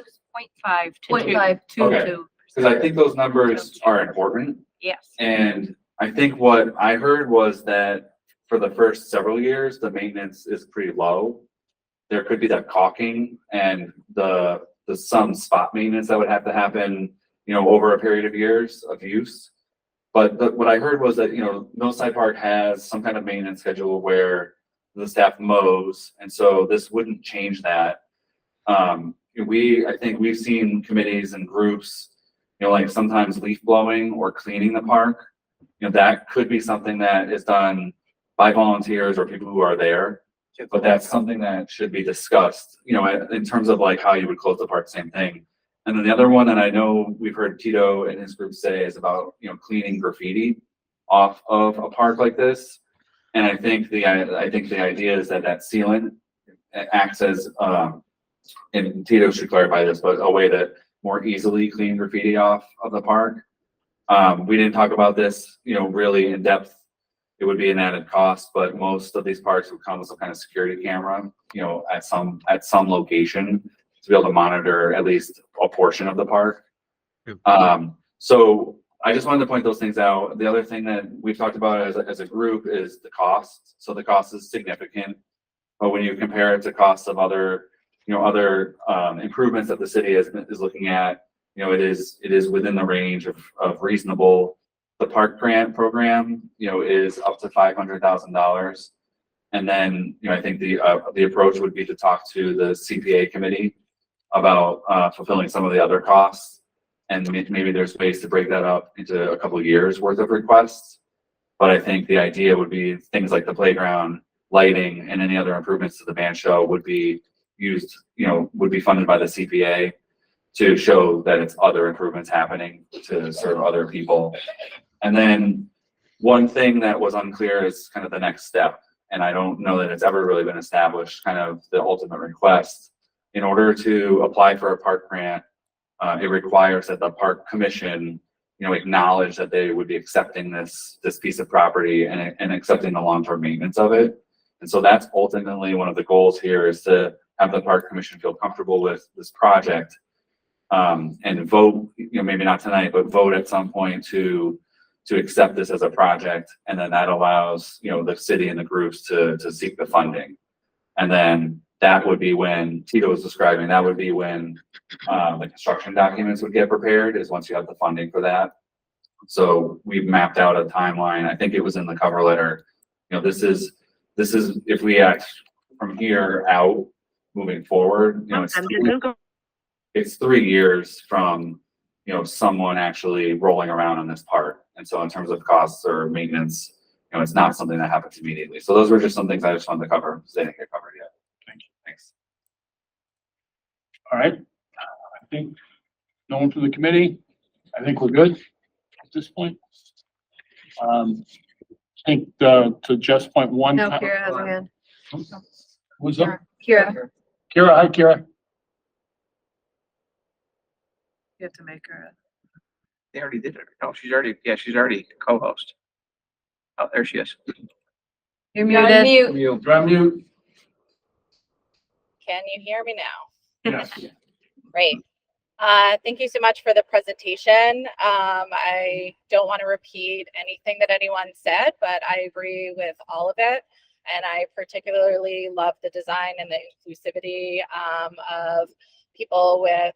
0.5 to 0.5 to Okay. 2. because I think those numbers are important. Yes. And I think what I heard was that for the first several years, the maintenance is pretty low. There could be that caulking and the some spot maintenance that would have to happen, you know, over a period of years of use. But what I heard was that, Millside Park has some kind of maintenance schedule where the staff mows, and so this wouldn't change that. I think we've seen committees and groups, like sometimes leaf blowing or cleaning the park. That could be something that is done by volunteers or people who are there. But that's something that should be discussed, in terms of like how you would close the park, same thing. And then the other one that I know we've heard Tito and his group say is about, cleaning graffiti off of a park like this. And I think the idea is that sealant acts as, and Tito should clarify this, but a way to more easily clean graffiti off of the park. We didn't talk about this, really in depth. It would be an added cost, but most of these parks would come with some kind of security camera, at some location to be able to monitor at least a portion of the park. So I just wanted to point those things out. The other thing that we've talked about as a group is the cost. So the cost is significant, but when you compare it to costs of other improvements that the city is looking at, it is within the range of reasonable. The park grant program, is up to $500,000. And then, I think the approach would be to talk to the CPA committee about fulfilling some of the other costs. And maybe there's ways to break that up into a couple of years worth of requests. But I think the idea would be things like the playground, lighting, and any other improvements to the band show would be used, would be funded by the CPA to show that it's other improvements happening to serve other people. And then one thing that was unclear is kind of the next step. And I don't know that it's ever really been established, kind of the ultimate request. In order to apply for a park grant, it requires that the park commission, acknowledge that they would be accepting this piece of property and accepting the long-term maintenance of it. And so that's ultimately one of the goals here, is to have the park commission feel comfortable with this project, and vote, maybe not tonight, but vote at some point to accept this as a project. And then that allows, the city and the groups to seek the funding. And then that would be when Tito was describing, that would be when the construction documents would get prepared, is once you have the funding for that. So we've mapped out a timeline. I think it was in the cover letter. This is if we act from here out moving forward, it's 3 years from, someone actually rolling around on this park. And so in terms of costs or maintenance, it's not something that happens immediately. So those were just some things I just wanted to cover, because they didn't get covered yet. Thank you. Thanks. All right. I think no one from the committee. I think we're good at this point. I think to Jeff's point one. No, Kira has her hand. Who's up? Kira. Kira, hi, Kira. You have to make her. They already did it. No, she's already co-host. Oh, there she is. You're muted. You're on mute. Can you hear me now? Yes. Great. Thank you so much for the presentation. I don't want to repeat anything that anyone said, but I agree with all of it. And I particularly love the design and the inclusivity of people with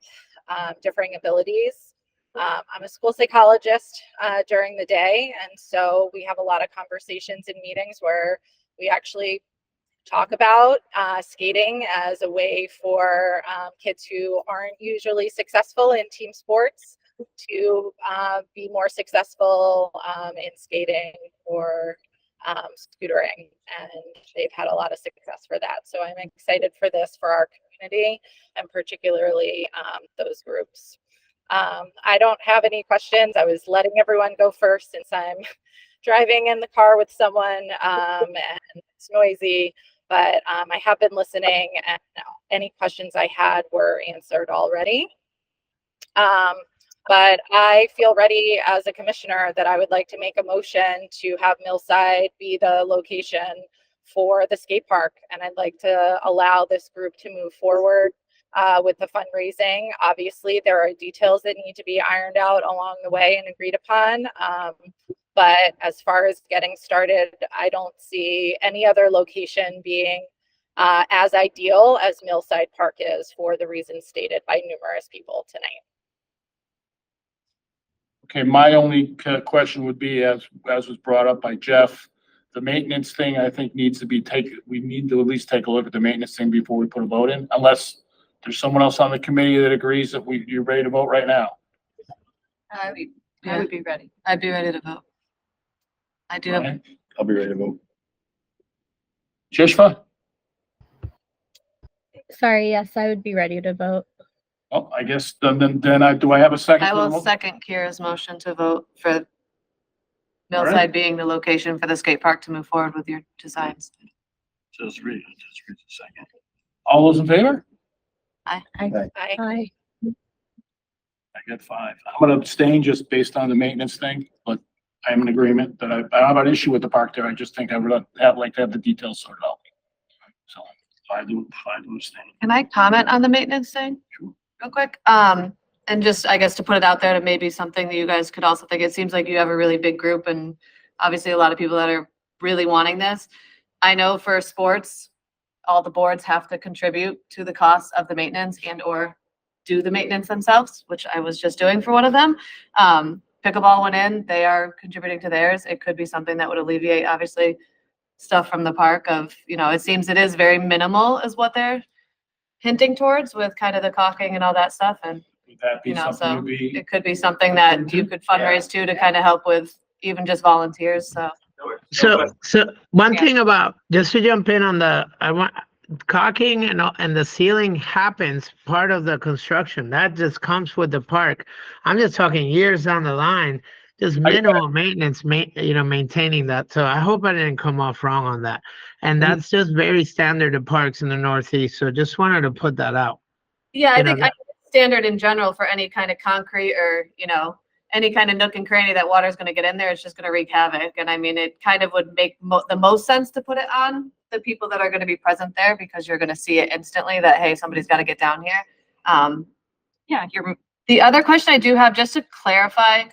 differing abilities. I'm a school psychologist during the day, and so we have a lot of conversations and meetings where we actually talk about skating as a way for kids who aren't usually successful in team sports to be more successful in skating or scootering, and they've had a lot of success for that. So I'm excited for this for our community, and particularly those groups. I don't have any questions. I was letting everyone go first since I'm driving in the car with someone and it's noisy, but I have been listening, and any questions I had were answered already. But I feel ready as a commissioner that I would like to make a motion to have Millside be the location for the skate park. And I'd like to allow this group to move forward with the fundraising. Obviously, there are details that need to be ironed out along the way and agreed upon. But as far as getting started, I don't see any other location being as ideal as Millside Park is, for the reasons stated by numerous people tonight. Okay, my only question would be, as was brought up by Jeff, the maintenance thing, I think needs to be we need to at least take a look at the maintenance thing before we put a vote in, unless there's someone else on the committee that agrees that you're ready to vote right now. I would be ready. I'd be ready to vote. I do. Ryan? I'll be ready to vote. Shishva? Sorry, yes, I would be ready to vote. Oh, I guess do I have a second? I for the will motion? second Kira's motion to vote for All right. Millside being the location for the skate park to move forward with your designs. Just read a second. All those in favor? Aye. Aye. I got 5. I'm gonna abstain just based on the maintenance thing, but I'm in agreement that I don't have an issue with the park there. I just think I would like to have the details sorted out. So 5 to abstain. Can I comment on the maintenance thing? Real quick? And just, I guess, to put it out there to maybe something that you guys could also think. It seems like you have a really big group and obviously a lot of people that are really wanting this. I know for sports, all the boards have to contribute to the cost of the maintenance and or do the maintenance themselves, which I was just doing for one of them. Pickleball went in, they are contributing to theirs. It could be something that would alleviate, obviously, stuff from the park of, it seems it is very minimal is what they're hinting towards with kind of the caulking and all that stuff. And, Would that be something so to be? it could be something that you could fundraise to kind of help with even just volunteers. So So one thing about, just to jump in on caulking and the ceiling happens part of the construction. That just comes with the park. I'm just talking years down the line, just minimal maintenance, maintaining that. So I hope I didn't come off wrong on that. And that's just very standard of parks in the Northeast. So just wanted to put that out. yeah, I You know, think standard in general for any kind of concrete or, any kind of nook and cranny that water's going to get in there, it's just going to wreak havoc. And I mean, it kind of would make the most sense to put it on the people that are going to be present there because you're going to see it instantly that, hey, somebody's got to get down here. The other question I do have, just to clarify,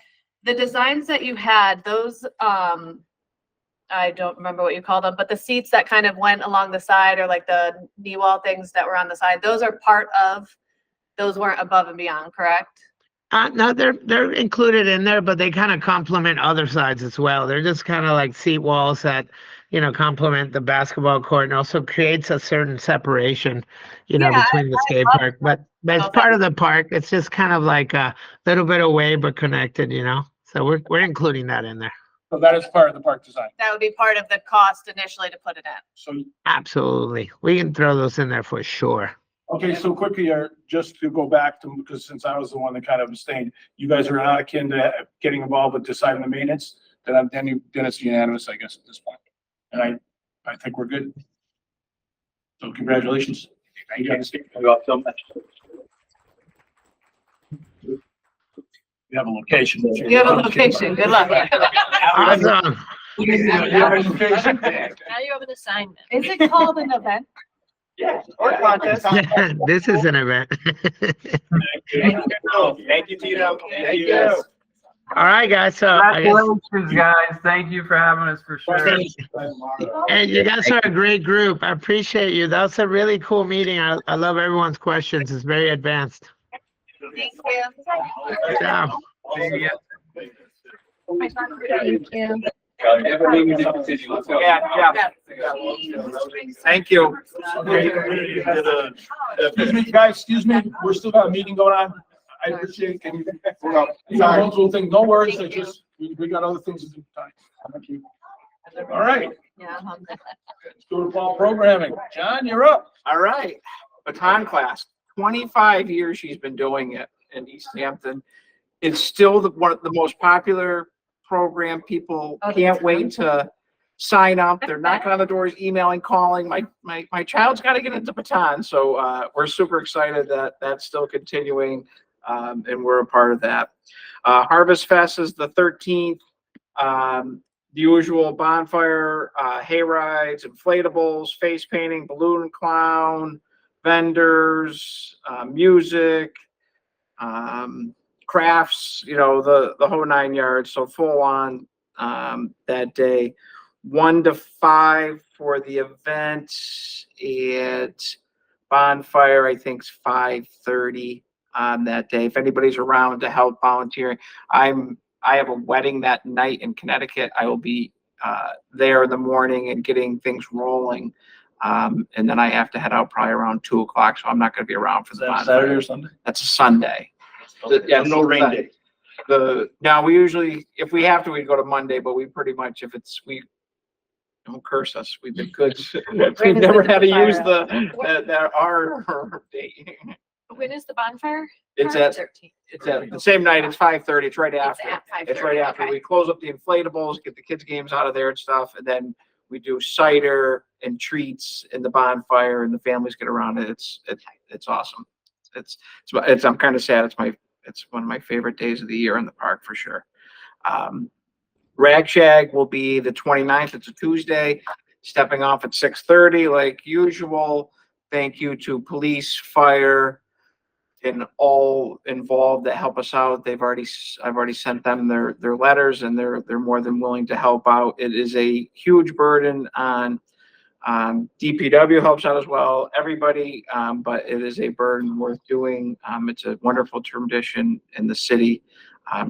the designs that you had, those, I don't remember what you called them, but the seats that kind of went along the side or like the knee wall things that were on the side, those weren't above and beyond, correct? No, they're included in there, but they kind of complement other sides as well. They're just kind of like seat walls that, complement the basketball court and also creates a certain separation, between the skate park. But it's part of the park. It's just kind of like a little bit away but connected, So we're including that in there. So that is part of the park design. That would be part of the cost initially to put it in. So Absolutely, we can throw those in there for sure. okay, so quickly, just to go back to, because since I was the one that kind of abstained, you guys are not akin to getting involved with deciding the maintenance, then it's unanimous, I guess, at this point. And I think we're good. So congratulations. Thank you. We have a location. You have a location. Good luck. Awesome. You have a location? Now you have an assignment. Is it called an event? Yeah, or contest. This is an event. Thank you, Tito. Thank you. All right, guys. So I guess, Congratulations, guys. Thank you for having us for sure. hey, you guys are a great group. I appreciate you. That was a really cool meeting. I love everyone's questions. It's very advanced. Thank you. Good job. See ya. Thank you. Yeah, Jeff. Thank you. Excuse me, guys, excuse me. We're still got a meeting going on. I appreciate it. Multiple things. No worries. We got other things to do. Thank you. All right. Let's go to fall programming. John, you're up. All right. Baton class. 25 years she's been doing it in Easthampton. It's still one of the most popular program. People can't wait to sign up. They're knocking on the doors, emailing, calling. My child's got to get into Baton. So we're super excited that that's still continuing. And we're a part of that. Harvest Fest is the 13th. The usual bonfire, hay rides, inflatables, face painting, balloon clown, vendors, music, crafts, the whole 9 yards. So full on that day. 1 to 5 for the event. At bonfire, I think, is 5:30. that day. If anybody's around to help volunteer, I have a wedding that night in Connecticut. I will be there in the morning and getting things rolling. And then I have to head out probably around 2 o'clock, so I'm not going to be around for Is the that bonfire. Saturday or Sunday? That's a Sunday. Yeah, no rain day. Now we usually, if we have to, we go to Monday, but we pretty much, if it's, we don't curse us. We've been good. We've never had to use our date. When is the bonfire? It's at the same night. It's 5:30. It's right after. at 5:30, It's right after. okay. We close up the inflatables, get the kids' games out of there and stuff, and then we do cider and treats in the bonfire, and the families get around it. It's awesome. It's I'm kind of sad. It's one of my favorite days of the year in the park for sure. Rag Shag will be the 29th. It's a Tuesday. Stepping off at 6:30 like usual. Thank you to police, fire, and all involved that help us out. I've already sent them their letters, and they're more than willing to help out. It is a huge burden on DPW helps out as well, everybody, but it is a burden worth doing. It's a wonderful tradition in the city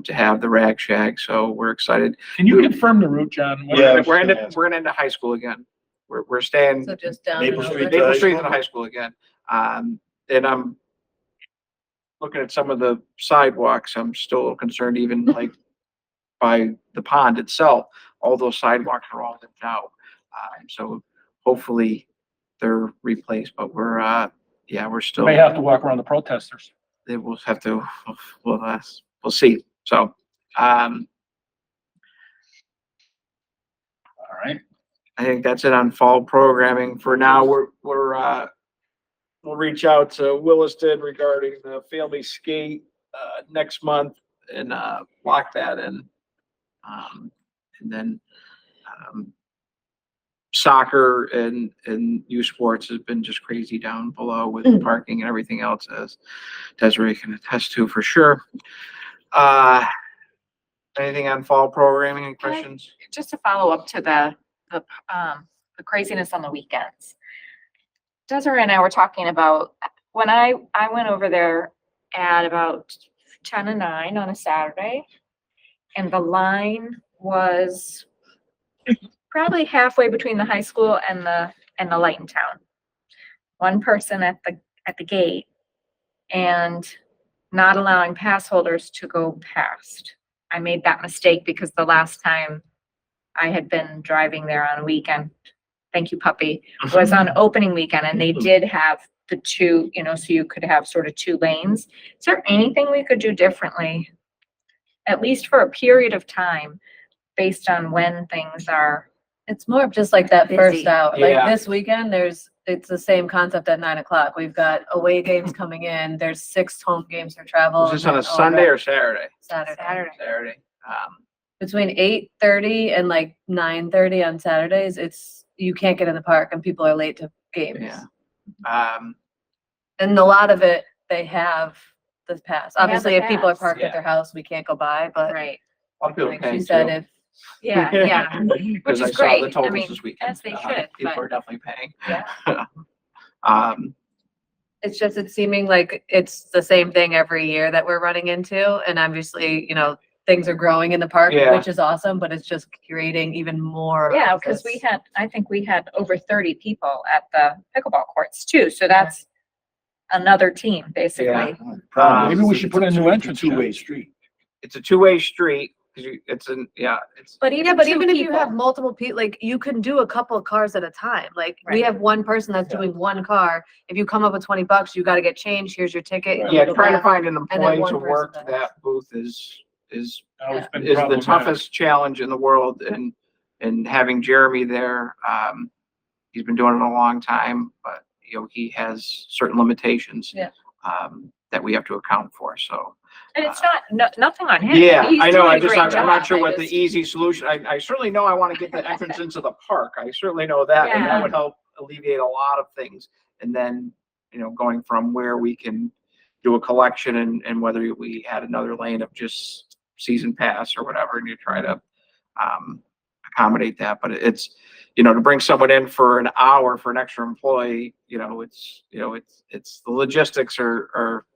to have the Rag Shag, so we're excited. Can you confirm the route, John? We're gonna end high school again. We're staying So just down. Maple Street to Maple high Street school? to high school again. And I'm looking at some of the sidewalks. I'm still a little concerned, even like by the pond itself, all those sidewalks are all dipped out. So hopefully they're replaced, but we're still. May have to walk around the protesters. They will have to, we'll see. So, all right. I think that's it on fall programming. For now, we'll reach out to Williston regarding the family skate next month and lock that in. And then soccer and youth sports has been just crazy down below with parking and everything else, as Desiree can attest to for sure. Anything on fall programming and questions? Just to follow up to the craziness on the weekends. Desiree and I were talking about when I went over there at about 10 to 9 on a Saturday, and the line was probably halfway between the high school and the light in town. One person at the gate and not allowing pass holders to go past. I made that mistake because the last time I had been driving there on a weekend, thank you, puppy, was on opening weekend, and they did have the two, so you could have sort of 2 lanes. Is there anything we could do differently, at least for a period of time, based on when things are? It's more of just like that first Busy. hour. Yeah. Like this weekend, it's the same concept at 9 o'clock. We've got away games coming in. There's 6 home games for travel. Was this on a Sunday or Saturday? Saturday? Saturday. Between 8:30 and like 9:30 on Saturdays, you can't get in the park and people are late to games. Yeah. And a lot of it, they have the pass. They have Obviously, the if people are pass. parked at their house, we can't go by, but Right. A lot of people like paying she said, too. if Yeah. Which Because I is saw the great. I totals mean, this weekend. as they should, People but are definitely paying. yeah. it's seeming like it's the same thing every year that we're running into. And obviously, things are growing in the park, Yeah. which is awesome, but it's just creating even more. Yeah, of because this. I think we had over 30 people at the pickleball courts too. So that's another team, basically. Maybe we should put a new entrance. Two-way street. It's a 2-way street. It's But even if you people. have multiple people, like you can do a couple of cars at a time. Like we Right. have one person that's doing one car. If you come up with $20, you got to get changed. Here's your ticket. Right. you yeah, go trying to back. find an then employee one to person work does. that booth is Always been the problematic. toughest challenge in the world, and having Jeremy there, he's been doing it a long time, but he has certain limitations Yeah. that we have to account for. So And it's nothing on him. yeah, He's I know. doing a great I'm not job. sure I what the just- easy solution. I certainly know I want to get the entrance into the park. I certainly know that, and that Yeah. would help alleviate a lot of things. And then going from where we can do a collection and whether we had another lane of just season pass or whatever, and you try to accommodate that. But it's to bring someone in for an hour for an extra employee, it's the logistics are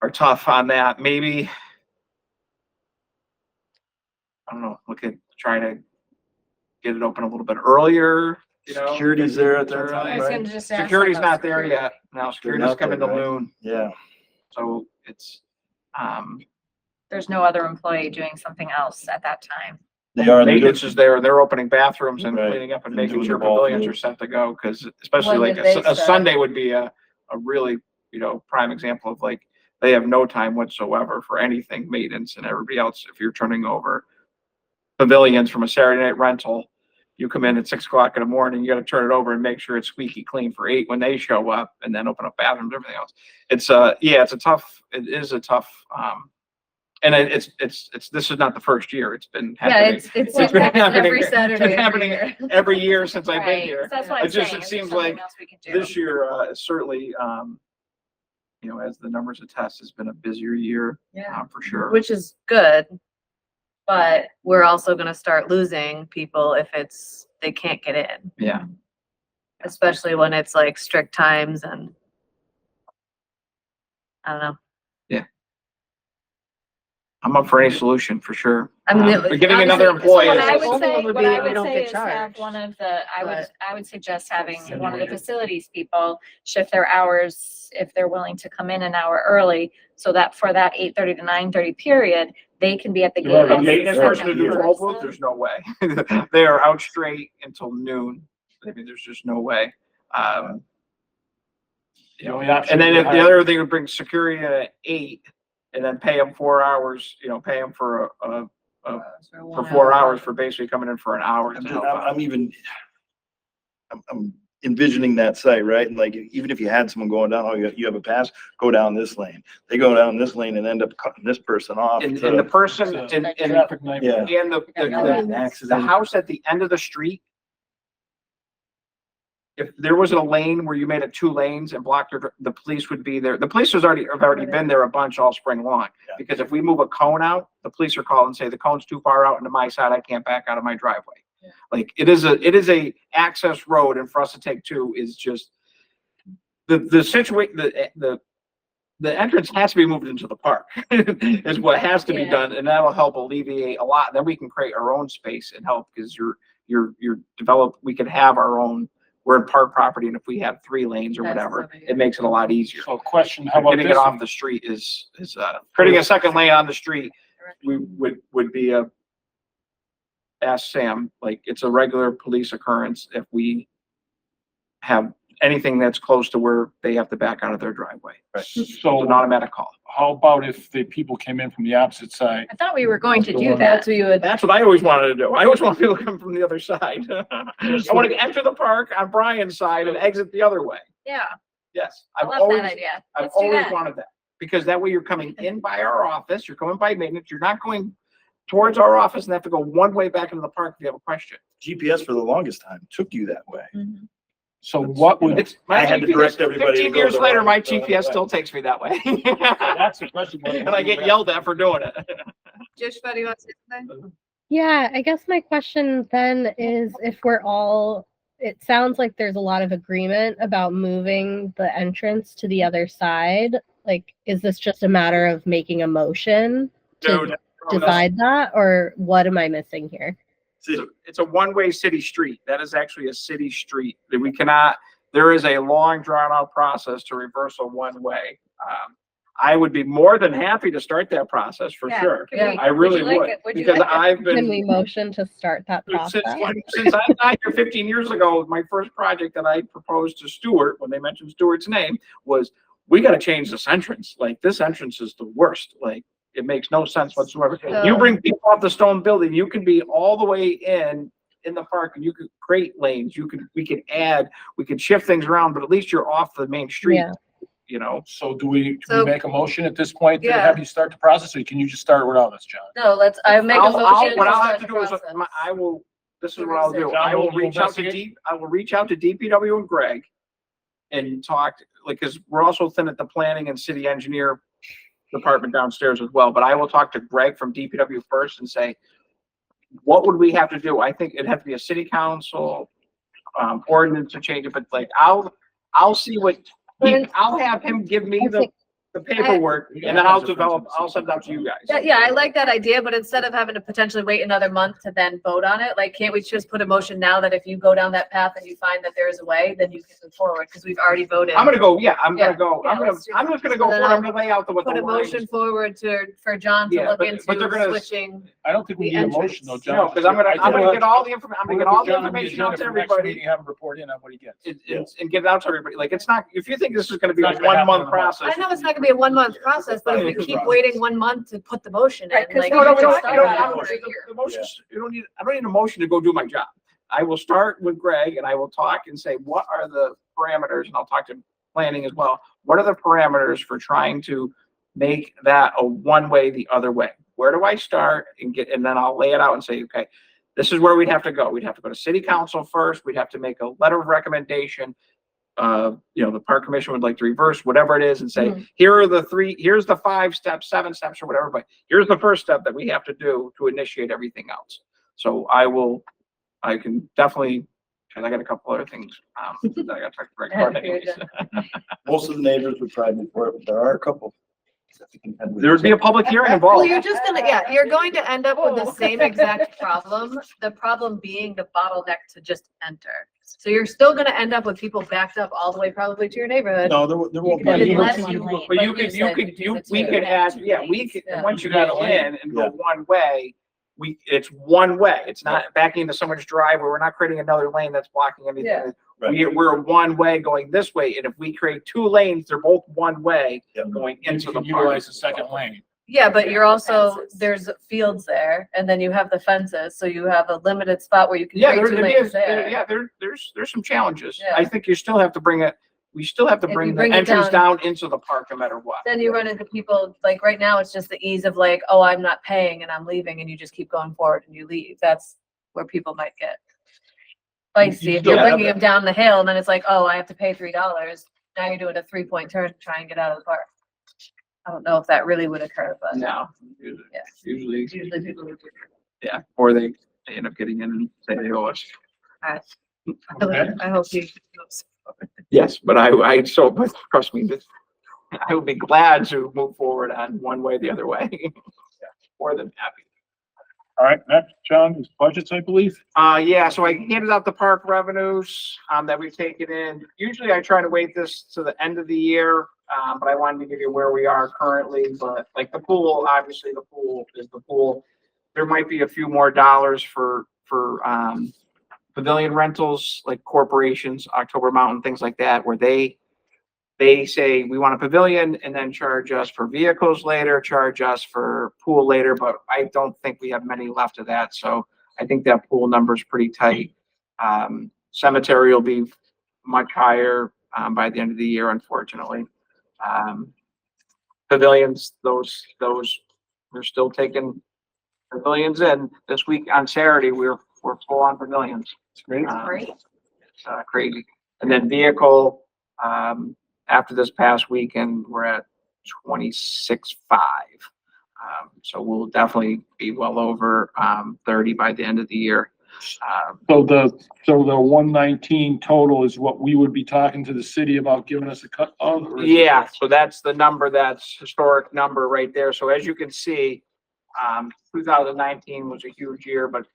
are tough on that. Maybe, I don't know, look at trying to get it open a little bit earlier, you know? Security's there at that I time, was right? gonna just ask Security's about not there security. yet. No, They're security's not coming there, to right? noon. Yeah. So it's, There's no other employee doing something else at that time. They are. maintenance is there, and they're opening bathrooms and Right. cleaning up and And making doing sure the ball pavilions field. are set to go, because especially When like did they a start? Sunday would be a really, you know, prime example of like, they have no time whatsoever for anything maintenance, and everybody else, if you're turning over pavilions from a Saturday night rental, you come in at 6 o'clock in the morning, you gotta turn it over and make sure it's squeaky clean for 8 when they show up, and then open up bathrooms, everything else. It's it is a tough, and it's this is not the first year. It's been happening. it's been happening. every It's Saturday, been every happening year. every year since I've been Right, here. so that's what I'm It just, saying. it Is seems there something like else we could do? this year, certainly, you know, as the numbers attest, has been a busier year, for sure. Which is good, but we're also gonna start losing people if they can't get in, Yeah. especially when it's like strict times and I don't know. I'm up for any solution for sure. I mean, But getting another obviously, employee What is. I would say, would what be I we would don't say get is have charged. one of the, I would suggest having Send one of the them in. facilities people shift their hours if they're willing to come in an hour early, so that for that 8:30 to 9:30 period, they can be at the gate. A as maintenance the person to second do 12 person. booths, there's no way. They are out straight until noon. I mean, there's just no way. You know, The only option and then you if the have- other thing would bring security in at 8 and then pay them 4 hours, you know, pay them for for 4 hours for basically coming in for an hour. to help out. I'm envisioning that site, right? And like, even if you had someone going down, oh, you have a pass, go down this lane. They go down this lane and end up cutting this person off. And to- the person, It's a and traffic nightmare. and the house at the end of the street, if there was a lane where you made it 2 lanes and blocked the police would be there. The police have already been there a bunch all spring long. Yeah. Because if we move a cone out, the police are calling and say, the cone's too far out into my side, I can't back out of my driveway. Like, it is a access road, and for us to take 2 is just, the situation, the entrance has to be moved into the park is what has to be Yeah. done, and that'll help alleviate a lot. Then we can create our own space and help, because we could have our own, we're in park property, and if we have 3 lanes or That's whatever, over here. it makes it a lot easier. So question, how about Getting it this? off the street is creating a second lane on the street, we would be ask Sam, like, it's a regular police occurrence if we have anything that's close to where they have to back out of their driveway. It's an So automatic call. how about if the people came in from the opposite side? I thought we were going to do that. That's what you would. That's what I always wanted to do. I always want people to come from the other side. I want to enter the park on Brian's side and exit the other way. Yeah, Yes. I love that idea. I've Let's do always that. wanted that, because that way you're coming in by our office, you're coming by maintenance, you're not going towards our office and have to go one way back into the park if you have a question. GPS for the longest time took you that way. So what would, It's my I had to GPS direct everybody to 15 go years the later, right- my the right GPS way. still takes me that way. that's the question. And I get yelled at for doing it. Joshua, do you want to say something? Yeah, I guess my question then is if it sounds like there's a lot of agreement about moving the entrance to the other side. Like, is this just a matter of making a motion to decide that, or what am I missing here? It's a one-way city street. That is actually a city street. That we cannot, there is a long drawn-out process to reverse a one-way. I would be more than happy to start that process for Yeah, sure. can we- I really would you like would, it? Would you because like it? I've Can we been, motion to start that process? since I got here 15 years ago, my first project that I proposed to Stewart, when they mentioned Stewart's name, was, we gotta change this entrance. Like, this entrance is the worst. Like, it makes no sense whatsoever. You bring people off the stone building, you can be all the way in the park, and you could create lanes. We could shift things around, but at least you're off the main street, Yeah. you know? so do we So- make a motion at this point to Yeah. have you start the process, or can you just start without us, John? No, I make a motion. What to I'll start have to the do is, process. this is what I'll do. John, I will you'll reach out to investigate? I will reach out to DPW and Greg and talk, like, cause we're also thin at the planning and city engineer department downstairs as well, but I will talk to Greg from DPW first and say, what would we have to do? I think it'd have to be a city council, ordinance to change it, but like, I'll see what, I'll have him give me the the paperwork, and then I'll send it out to you guys. Yeah, I like that idea, but instead of having to potentially wait another month to then vote on it, like, can't we just put a motion now that if you go down that path and you find that there is a way, then you can move forward, because we've already voted. I'm gonna go, I'm Yeah. gonna go, Yeah, I'm just gonna go Then for it. I'm I'll gonna lay out what Put the a lines. motion forward for John to Yeah, look but into they're gonna- switching. I don't think we The need a motion entrance. though, John. No, because I'm gonna get all the information, I'm gonna get all the information out to everybody. Have him report in on what he gets. And get it out to everybody. Like, it's not, if you think this is gonna be a It's not gonna happen 1 month in a month. process. I know it's not gonna be a 1 month process, but if we keep waiting 1 month to put the motion in, like. No, we we don't, can you don't, start I on don't- it. the motions, I don't need a motion to go do my job. I will start with Greg and I will talk and say, what are the parameters? And I'll talk to planning as well. What are the parameters for trying to make that a one-way the other way? Where do I start and then I'll lay it out and say, okay, this is where we'd have to go. We'd have to go to city council first. We'd have to make a letter of recommendation. The park commission would like to reverse whatever it is and say, here's the 5 steps, 7 steps or whatever, but here's the first step that we have to do to initiate everything else. So I can definitely, and I got a couple other things, that I got to talk to Greg about anyways. Most of the neighbors would probably be for it, but there are a couple. There would be a public hearing Well, involved. you're going to end up with the same exact problem. The problem being the bottleneck to just enter. So you're still gonna end up with people backed up all the way probably to your neighborhood. No, there won't be. But any- unless But you- you like could, you said, we could add, we could, Yeah. once you get in and go one way, it's one way. It's not backing into someone's driveway. We're not creating another lane that's blocking anything. Yeah. We're one way going this way, and if we create 2 lanes, they're both one way going You into the can park. utilize the second lane. Yeah, but you're also, there's fields there, and then you have the fences, so you have a limited spot where you can Yeah, create 2 lanes there. there's some challenges. Yeah. I think you still have to bring it, we still have to If you bring the bring it entrance down- down into the park no matter what. Then you run into people, like right now, it's just the ease of like, oh, I'm not paying and I'm leaving, and you just keep going forward and you leave. That's where people might get feisty. If still you're have bringing that. them down the hill, and then it's like, oh, I have to pay $3. Now you're doing a 3-point turn to try and get out of the park. I don't know if that really would occur, but. No, Yeah. usually, Usually people would do yeah, or they end up getting in and say they owe us. that. I hope you. Yes, but but trust me, I would be glad to move forward on one way, the other way. More than happy. All right, next, John, is budgets, I believe. Yeah, so I handed out the park revenues, that we've taken in. Usually I try to wait this to the end of the year, but I wanted to give you where we are currently, but like the pool, obviously the pool is the pool. There might be a few more dollars for pavilion rentals, like corporations, October Mountain, things like that, where they say, we want a pavilion and then charge us for vehicles later, charge us for pool later, but I don't think we have many left of that. So I think that pool number is pretty tight. Cemetery will be much higher, by the end of the year, unfortunately. Pavilions, those, we're still taking pavilions in. This week on Saturday, we're full on pavilions. It's great. Great. It's crazy. And then vehicle, after this past weekend, we're at 26.5. So we'll definitely be well over 30 by the end of the year. So the 119 total is what we would be talking to the city about giving us a cut of? or is it- Yeah, so that's the number, that's historic number right there. So as you can see, 2019 was a huge year, but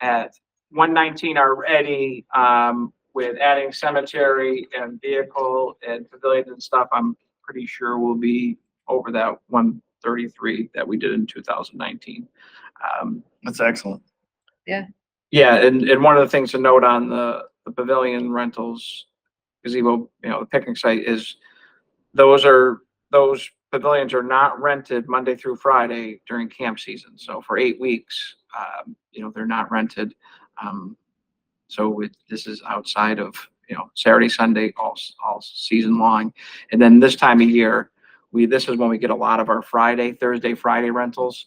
at 119 already, with adding cemetery and vehicle and pavilion and stuff, I'm pretty sure we'll be over that 133 that we did in 2019. That's excellent. Yeah. Yeah, and one of the things to note on the pavilion rentals, gazebo, the picnic site is those pavilions are not rented Monday through Friday during camp season. So for 8 weeks, they're not rented. So this is outside of, Saturday, Sunday, all season long. And then this time of year, this is when we get a lot of our Thursday, Friday rentals.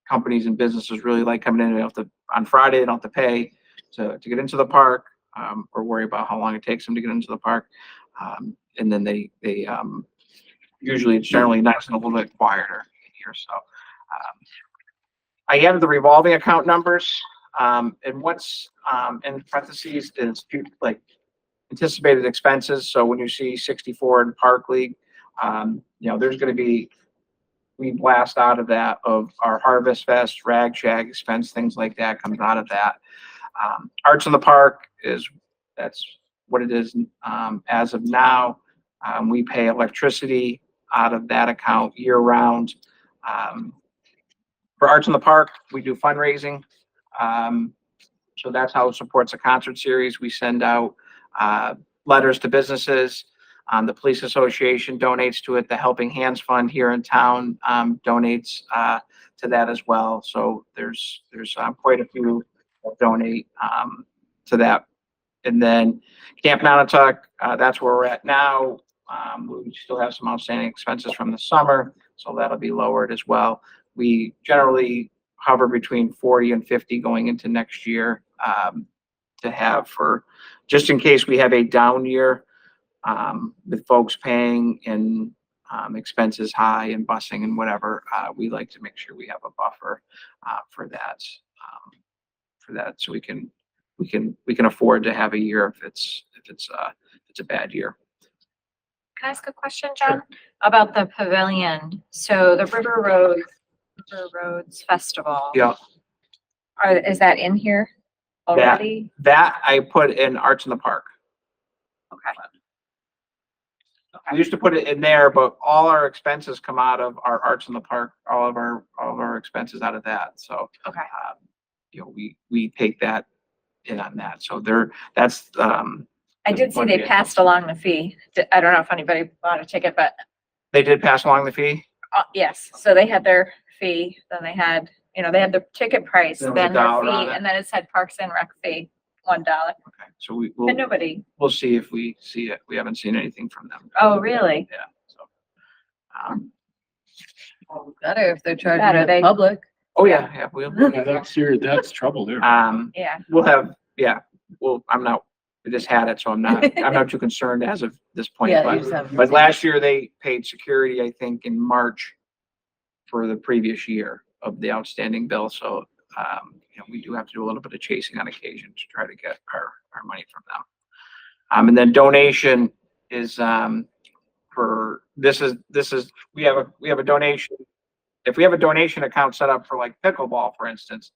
Companies and businesses really like coming in. On Friday, they don't have to pay to get into the park, or worry about how long it takes them to get into the park. And then they usually it's generally nice and a little bit quieter here. So I have the revolving account numbers, and what's in parentheses is anticipated expenses. So when you see 64 in Park League, there's going to be, we blast out of that of our Harvest Fest, Rag Shag expense, things like that comes out of that. Arts in the Park that's what it is as of now. We pay electricity out of that account year round. For Arts in the Park, we do fundraising. So that's how it supports a concert series. We send out letters to businesses. The Police Association donates to it. The Helping Hands Fund here in town donates to that as well. So there's quite a few that donate to that. And then Camp Nonotuck, that's where we're at now. We still have some outstanding expenses from the summer, so that'll be lowered as well. We generally hover between 40 and 50 going into next year to have for, just in case we have a down year with folks paying and expenses high and busing and whatever. We like to make sure we have a buffer for that, so we can afford to have a year if it's a bad year. Can I ask a question, John, about the pavilion? So the River Roads Festival. Yeah. Is that in here already? That I put in Arts in the Park. Okay. We used to put it in there, but all our expenses come out of our Arts in the Park, all of our expenses out of that. So, okay. We take that in on that. So that's, I did see they passed along the fee. I don't know if anybody bought a ticket, but they did pass along the fee. yes. So they had their fee, then they had the ticket price, There was then a their dollar fee, on it. and then it said Parks and Rec fee, $1. Okay. So And nobody. we'll see if we see it. We haven't seen anything from them. Oh, really? Yeah. So, Better if they're charging Better, the public. oh yeah, we'll, That's trouble there. Yeah. we'll have, we just had it, so I'm not too concerned as of this point. Yeah, But you just haven't But seen last year they paid security, I think, in March for the previous year of the outstanding bill. So, we do have to do a little bit of chasing on occasion to try to get our money from them. And then donation is, we have a donation. If we have a donation account set up for like pickleball, for instance,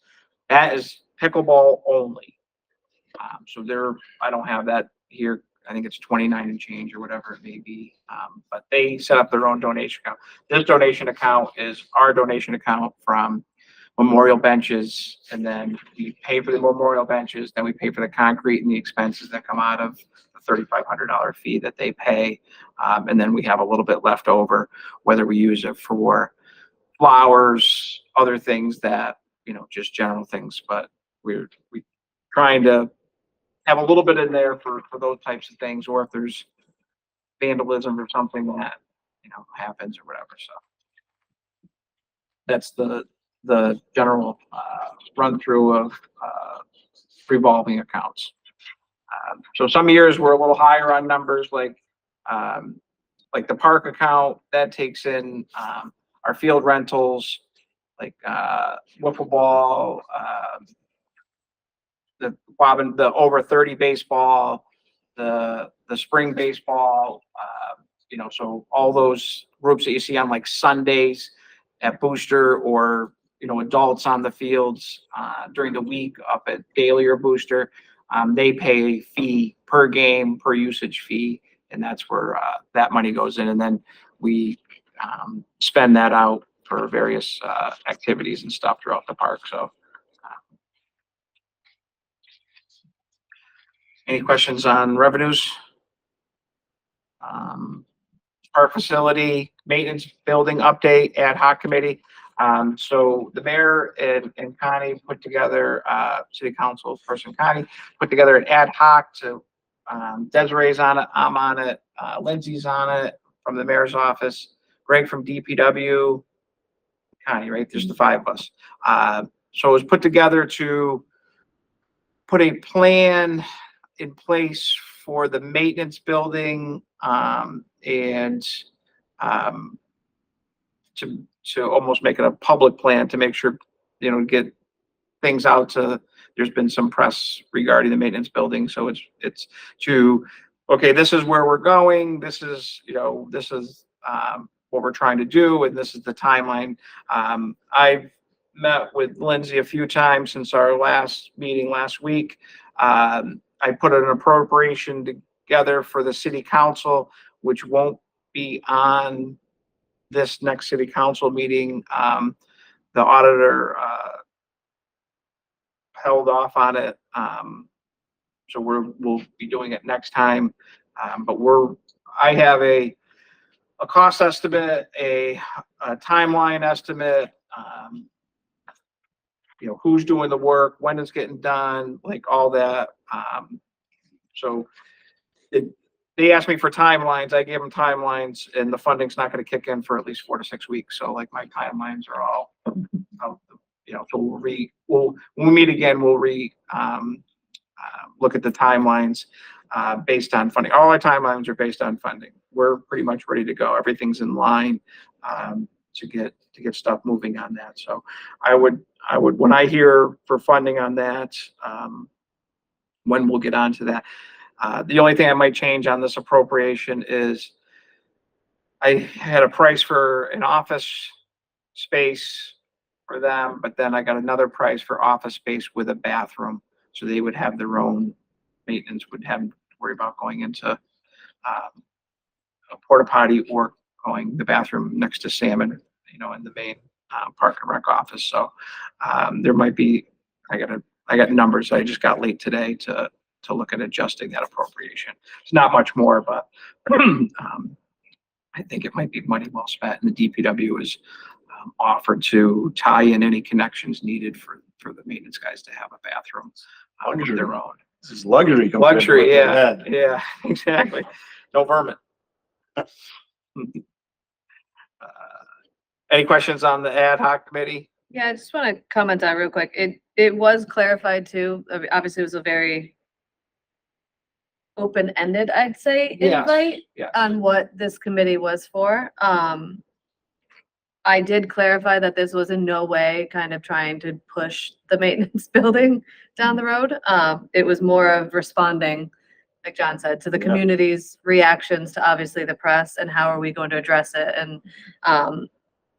that is pickleball only. So I don't have that here. I think it's 29 and change or whatever it may be. But they set up their own donation account. This donation account is our donation account from memorial benches. And then we pay for the memorial benches, then we pay for the concrete and the expenses that come out of the $3,500 fee that they pay. And then we have a little bit left over, whether we use it for flowers, other things that, just general things, but we're trying to have a little bit in there for those types of things, or if there's vandalism or something that, happens or whatever. So that's the general run through of revolving accounts. So some years we're a little higher on numbers, like the park account that takes in our field rentals, like wiffle ball, the over 30 baseball, the spring baseball, so all those groups that you see on like Sundays at Booster, or adults on the fields during the week up at Daily or Booster, they pay a fee per game, per usage fee, and that's where that money goes in, and then we spend that out for various activities and stuff throughout the park. So any questions on revenues? Park facility maintenance building update ad hoc committee. So the mayor and Connie put together, city council person Connie put together an ad hoc to, Desiree's on it, I'm on it, Lindsay's on it from the mayor's office, Greg from DPW, Connie, right? There's the five of us. So it was put together to put a plan in place for the maintenance building, and to almost make it a public plan to make sure, get things out to, there's been some press regarding the maintenance building. So it's to okay, this is where we're going. This is, this is, what we're trying to do, and this is the timeline. I've met with Lindsay a few times since our last meeting last week. I put an appropriation together for the city council, which won't be on this next city council meeting. The auditor held off on it. So we'll be doing it next time. But I have a cost estimate, a timeline estimate, who's doing the work, when it's getting done, like all that. So they asked me for timelines. I gave them timelines, and the funding's not going to kick in for at least 4 to 6 weeks. So like my timelines are all out. So when we meet again, we'll look at the timelines based on funding. All our timelines are based on funding. We're pretty much ready to go. Everything's in line to get stuff moving on that. So I would when I hear for funding on that, when we'll get onto that. The only thing I might change on this appropriation is I had a price for an office space for them, but then I got another price for office space with a bathroom. So they would have their own maintenance, would have to worry about going into a porta potty or going the bathroom next to Salmon, in the main Park and Rec office. So there might be, I got numbers I just got late today to look at adjusting that appropriation. It's not much more, but I think it might be money well spent. And the DPW is offered to tie in any connections needed for the maintenance guys to have a bathroom of their own. This is luxury. Luxury, yeah, exactly. No vermin. Any questions on the ad hoc committee? Yeah, I just want to comment on real quick. It was clarified too. I mean, obviously, it was a very open-ended, I'd say, invite on what this committee was for. I did clarify that this was in no way kind of trying to push the maintenance building down the road. It was more of responding, like John said, to the community's reactions to obviously the press and how are we going to address it. And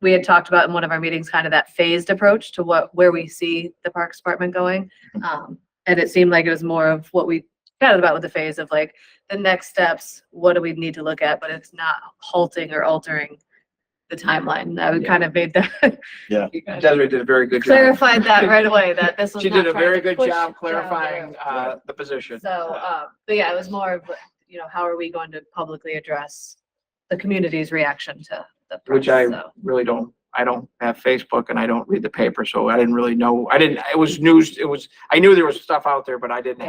we had talked about in one of our meetings kind of that phased approach to where we see the Parks Department going. And it seemed like it was more of what we chatted about with the phase of like the next steps, what do we need to look at, but it's not halting or altering the timeline. I would kind of made that. Yeah. Desiree did a very good job. Clarified that right away, that this was She not did a trying very to good push job down clarifying the road. the position. So, but yeah, it was more of, how are we going to publicly address the community's reaction to the press? Which I So, really don't. I don't have Facebook and I don't read the paper, so I didn't really know. It was news. I knew there was stuff out there, but I didn't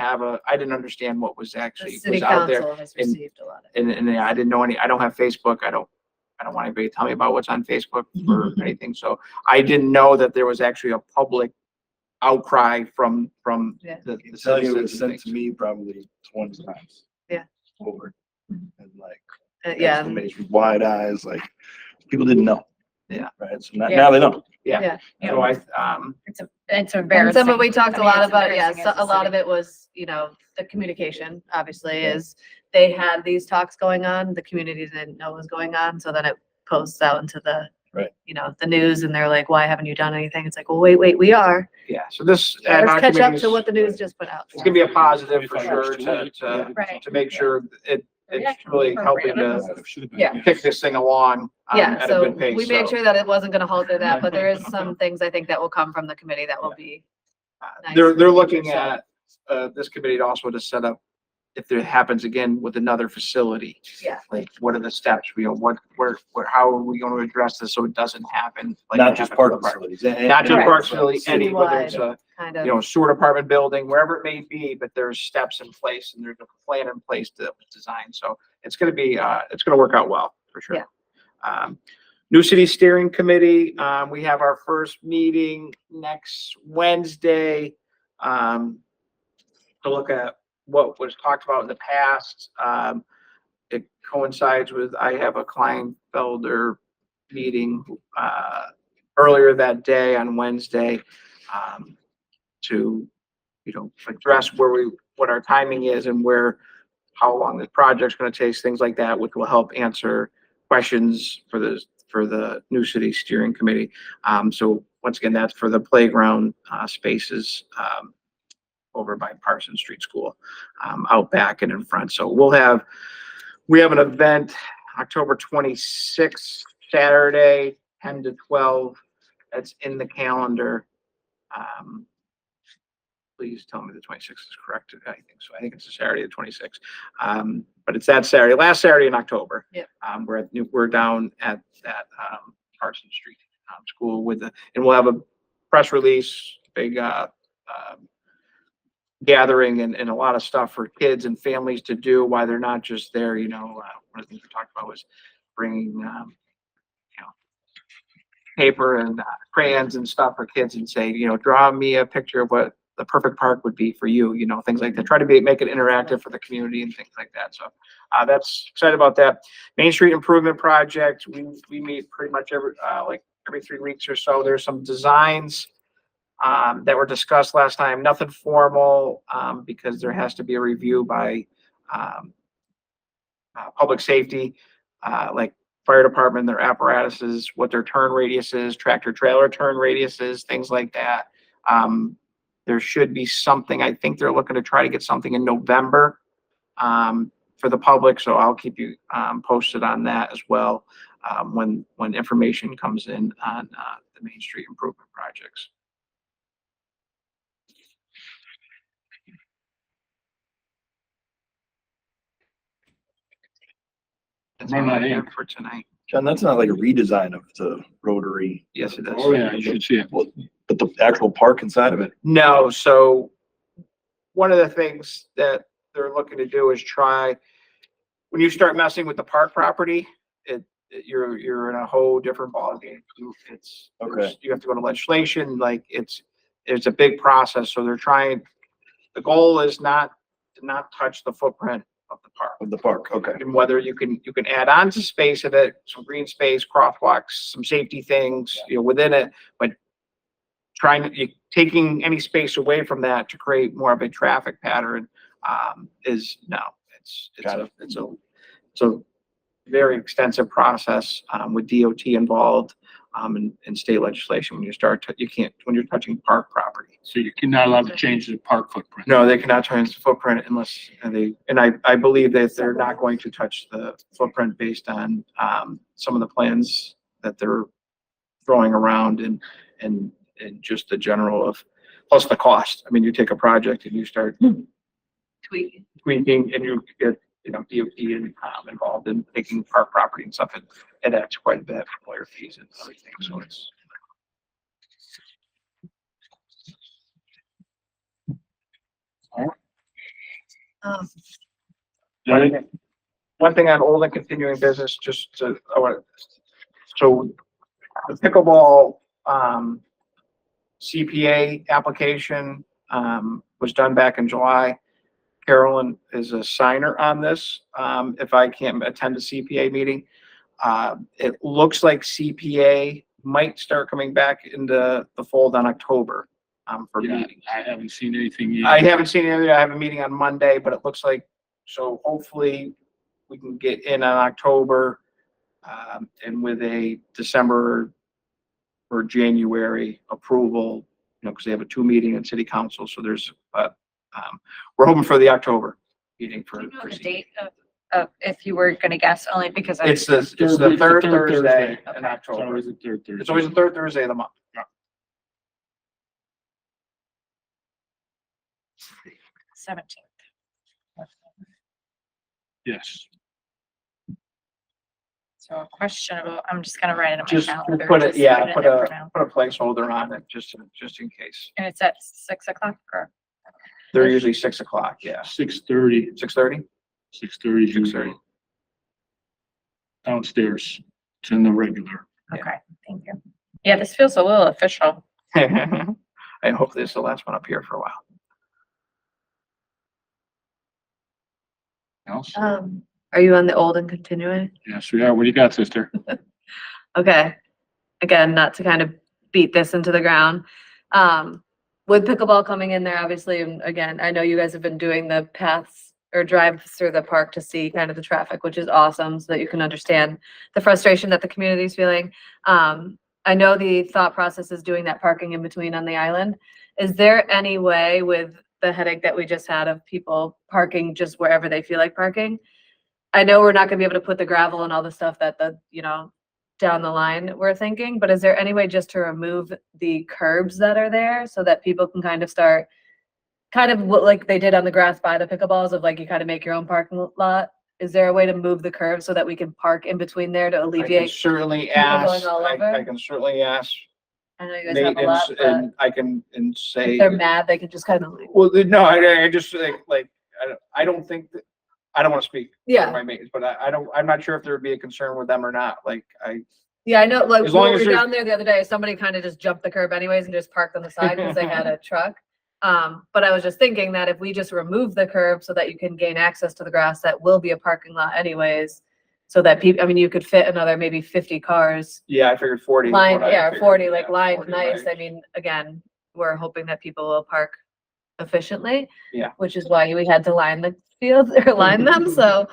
understand what was the actually city was out there. council has received a lot of. And I didn't know I don't have Facebook. I don't want anybody to tell me about what's on Facebook or anything. So I didn't know that there was actually a public outcry from the Tell you it was citizens sent and to me probably 20 times. Yeah. Over. And like Yeah. exclamation, wide eyes, like people didn't know. Yeah. Right. So now they know. Yeah. Yeah. So It's And embarrassing. some of we talked I a mean, lot it's about, yeah, embarrassing so as a a lot city. of it was, the communication, obviously, is they had these talks going on, the community didn't know what was going on, so then it posts out into the, Right. the news, and they're like, why haven't you done anything? It's like, well, wait, we are. yeah. So this ad Let's hoc catch up committee to is- what the news just put out. it's gonna be a positive for sure Right. to make sure it's Yeah. really helping to Yeah. kick this thing along Yeah, at a so good pace. we made So, sure that it wasn't gonna halt at that, but there is some things I think that will come from the committee that will be. nice. they're looking at this committee also to set up if there happens again with another facility. Yeah. Like what are the steps? How are we going to address this so it doesn't happen? Like Not it just happened park to the park. facilities. Not just Correct. park facility, any, whether it's a Kind of. sewer department building, wherever it may be, but there's steps in place and there's a plan in place to design. So it's gonna be, it's gonna work out well, for sure. Yeah. New City Steering Committee, we have our first meeting next Wednesday, to look at what was talked about in the past. It coincides with, I have a Kleinfelder meeting, earlier that day on Wednesday, to, address what our timing is and how long the project's gonna take, things like that, which will help answer questions for the new city steering committee. So once again, that's for the playground, spaces, over by Parson Street School, out back and in front. So we have an event October 26th, Saturday, 10 to 12. That's in the calendar. Please tell me the 26th is correct. I think so. I think it's a Saturday, the 26th. But it's that Saturday, last Saturday in October. Yeah. We're down at that Parson Street School and we'll have a press release, big gathering and a lot of stuff for kids and families to do while they're not just there. One of the things we talked about was bringing paper and crayons and stuff for kids and say, draw me a picture of what the perfect park would be for you, things like that. Try to make it interactive for the community and things like that. So that's excited about that. Main Street Improvement Project. We meet pretty much every 3 weeks or so. There's some designs that were discussed last time. Nothing formal because there has to be a review by public safety, like fire department, their apparatuses, what their turn radius is, tractor trailer turn radius is, things like that. There should be something. I think they're looking to try to get something in November for the public. So I'll keep you posted on that as well when information comes in on the Main Street improvement projects. That's all I have for tonight. John, that's not like a redesign of the Rotary. Yes, it is. Oh, yeah, you should see it. Well, but the actual park inside of it. No, so one of the things that they're looking to do is try, when you start messing with the park property, you're in a whole different ballgame. You have to go to legislation, it's a big process. So the goal is not to touch the footprint of the park. Okay. And whether you can add on to space of it, some green space, crosswalks, some safety things, within it, but taking any space away from that to create more of a traffic pattern it's a very extensive process with DOT involved and state legislation when you're touching park property. So you're not allowed to change the park footprint. No, they cannot change the footprint unless I believe that they're not going to touch the footprint based on some of the plans that they're throwing around and just the general of, plus the cost. I mean, you take a project and you start tweaking and you get, DOT involved in taking park property and stuff. It adds quite a bit for lawyer fees and everything. So it's. One thing on old and continuing business, so the pickleball CPA application was done back in July. Carolyn is a signer on this. If I can't attend a CPA meeting, it looks like CPA might start coming back into the fold on October for meetings. I haven't seen anything yet. I haven't seen anything. I have a meeting on Monday, but it looks like, so hopefully we can get in on October and with a December or January approval, because they have a 2 meeting in city council. So there's, we're hoping for the October meeting for. Do you know the date of if you were going to guess, only because It's the third Thursday in It's October. always the third Thursday. It's always the third Thursday of the month. 17th. Yes. So questionable. I'm just gonna write it on my Just calendar. put it, just yeah, it put in a there for now. placeholder on it just in case. And it's at 6 o'clock or? They're usually 6 o'clock. Yeah. 6:30. 6:30. 6:30. 6:30. Downstairs. It's in the regular. Okay, thank you. Yeah, this feels a little official. I hope this is the last one up here for a while. Else? Are you on the old and continuing? Yes, we are. What do you got, sister? Okay. Again, not to kind of beat this into the ground. With pickleball coming in there, obviously, and again, I know you guys have been doing the paths or drive through the park to see kind of the traffic, which is awesome, so that you can understand the frustration that the community is feeling. I know the thought process is doing that parking in between on the island. Is there any way, with the headache that we just had of people parking just wherever they feel like parking? I know we're not gonna be able to put the gravel and all the stuff that down the line we're thinking, but is there any way just to remove the curbs that are there so that people can kind of start what like they did on the grass by the pickleballs of like you kind of make your own parking lot? Is there a way to move the curb so that we can park in between there to I can alleviate? certainly people going ask, all over? I can certainly ask I know you guys have a maintenance lot, but and I can, and say. if they're mad, they can just kind of leave. Well, no, I just like, I don't think that, I don't want to speak. Yeah. For my maintenance, but I'm not sure if there would be a concern with them or not. Like, Yeah, I know, like, As long when we as were there's- down there the other day, somebody kind of just jumped the curb anyways and just parked on the side because they had a truck. But I was just thinking that if we just remove the curb so that you can gain access to the grass, that will be a parking lot anyways. So that people, I mean, you could fit another maybe 50 cars. yeah, I figured 40. is Lined, what I yeah, figured. 40, like Yeah, lined 40, nice. right. I mean, again, we're hoping that people will park efficiently. Yeah. Which is why we had to line the fields or line them. So,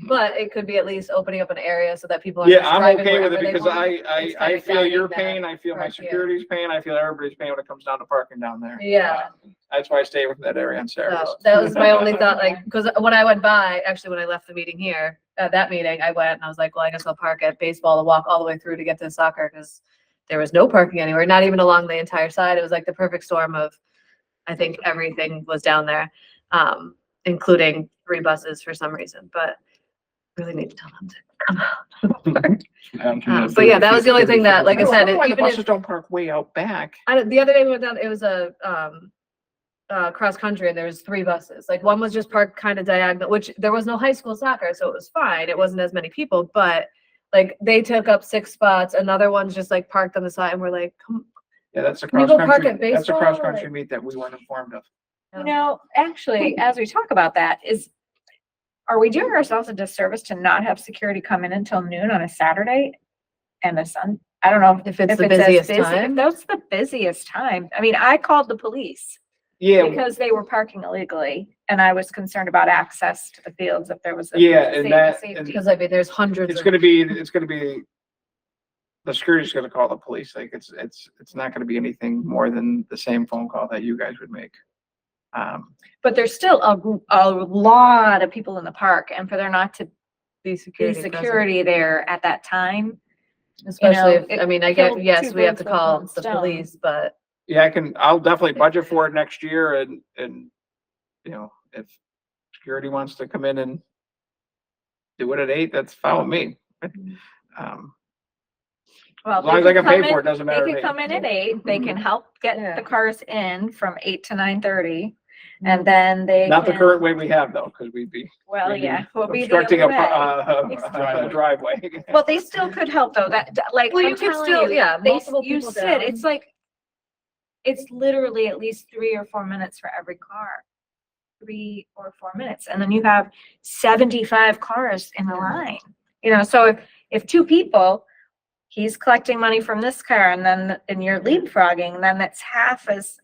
but it could be at least opening up an area so that people are Yeah, just I'm driving okay with wherever it they because want. I It's kinda feel your guiding pain. that I feel my park here. security's pain. I feel everybody's pain when it comes down to parking down there. Yeah. That's why I stay with that area on Saturdays. So that was my only thought, like, because when I went by, actually, when I left the meeting here, that meeting, I went and I was like, well, I guess I'll park at baseball to walk all the way through to get to soccer because there was no parking anywhere, not even along the entire side. It was like the perfect storm of, I think everything was down there, including 3 buses for some reason, but really need to tell them to come out. But yeah, that was the only thing that, like I said, Why the even if buses don't park way out back? the other day we went down, it was a cross country and there was 3 buses. Like one was just parked kind of diagonal, which there was no high school soccer, so it was fine. It wasn't as many people, but like they took up 6 spots. Another one's just like parked on the side and we're like, come. Yeah, that's a Can you cross go park country, at that's a baseball? cross country Like- meet that we weren't informed of. You know, actually, as we talk about that, are we doing ourselves a disservice to not have security come in until noon on a Saturday and a Sun? I don't know If it's the as busiest busy- time. If that's the busiest time. I mean, I called the police Yeah, because they were parking illegally and I was concerned about access to the fields if there was a yeah, and that, safety. Because I mean, there's hundreds it's of. gonna be, the security's gonna call the police. Like it's not gonna be anything more than the same phone call that you guys would make. But there's still a lot of people in the park and for there not to be be security present. security there at that time. Especially know, if, I mean, I get, kill yes, two we have to birds with call one the stone. police, but Yeah, I'll definitely budget for it next year and, you know, if security wants to come in and do it at 8, that's fine with me. Well, As long as I can pay for it, doesn't matter to They me. can come in at 8, they can help get Yeah. the cars in from 8 to 9:30. And then they Not the can- current way we have though, because we'd be Well, we'd be yeah, we'll be the obstructing a other way. driveway. Well, they still could help though, like, Well, you I'm could telling still- you, yeah, they, multiple you people sit, down. it's like, it's literally at least 3 or 4 minutes for every car. 3 or 4 minutes, and then you have 75 cars in the line. You know, so if 2 people, he's collecting money from this car and then, and you're leapfrogging, then it's half as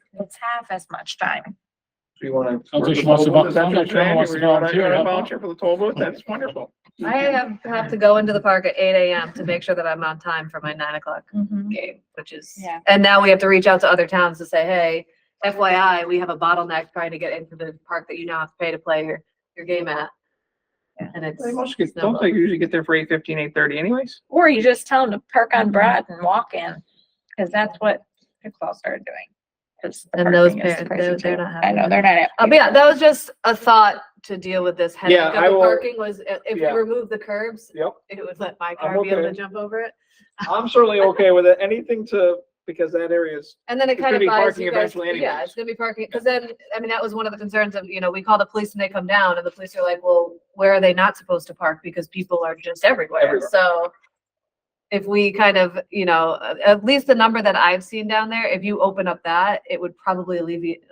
much time. Do you want to? Sounds like she wants to volunteer. Volunteer for the toll booth, that's wonderful. I have to go into the park at 8 AM to make sure that I'm on time for my 9 o'clock game, which is, Yeah. and now we have to reach out to other towns to say, hey, FYI, we have a bottleneck trying to get into the park that you now have to pay to play your game at. And it's. They most get, don't they usually get there for 8:15, 8:30 anyways? Or you just tell them to park on Broad and walk in, because that's what pickleball started doing. 'Cause the And those parking is parents, crazy they're too. not I happy. know, they're not happy. But yeah, that was just a thought to deal with this headache Yeah, of I the will- parking was, if we yeah. remove the curbs, Yep. it would let my I'm car be able to okay. jump over it. I'm certainly okay with it. Anything because that area is, And then it It's kind gonna of be buys parking you guys, eventually yeah, anyways. it's gonna be parking, because then, I mean, that was one of the concerns of, we call the police and they come down and the police are like, well, where are they not supposed to park? Because people are just everywhere. Everywhere. So if we kind of, at least the number that I've seen down there, if you open up that, it would probably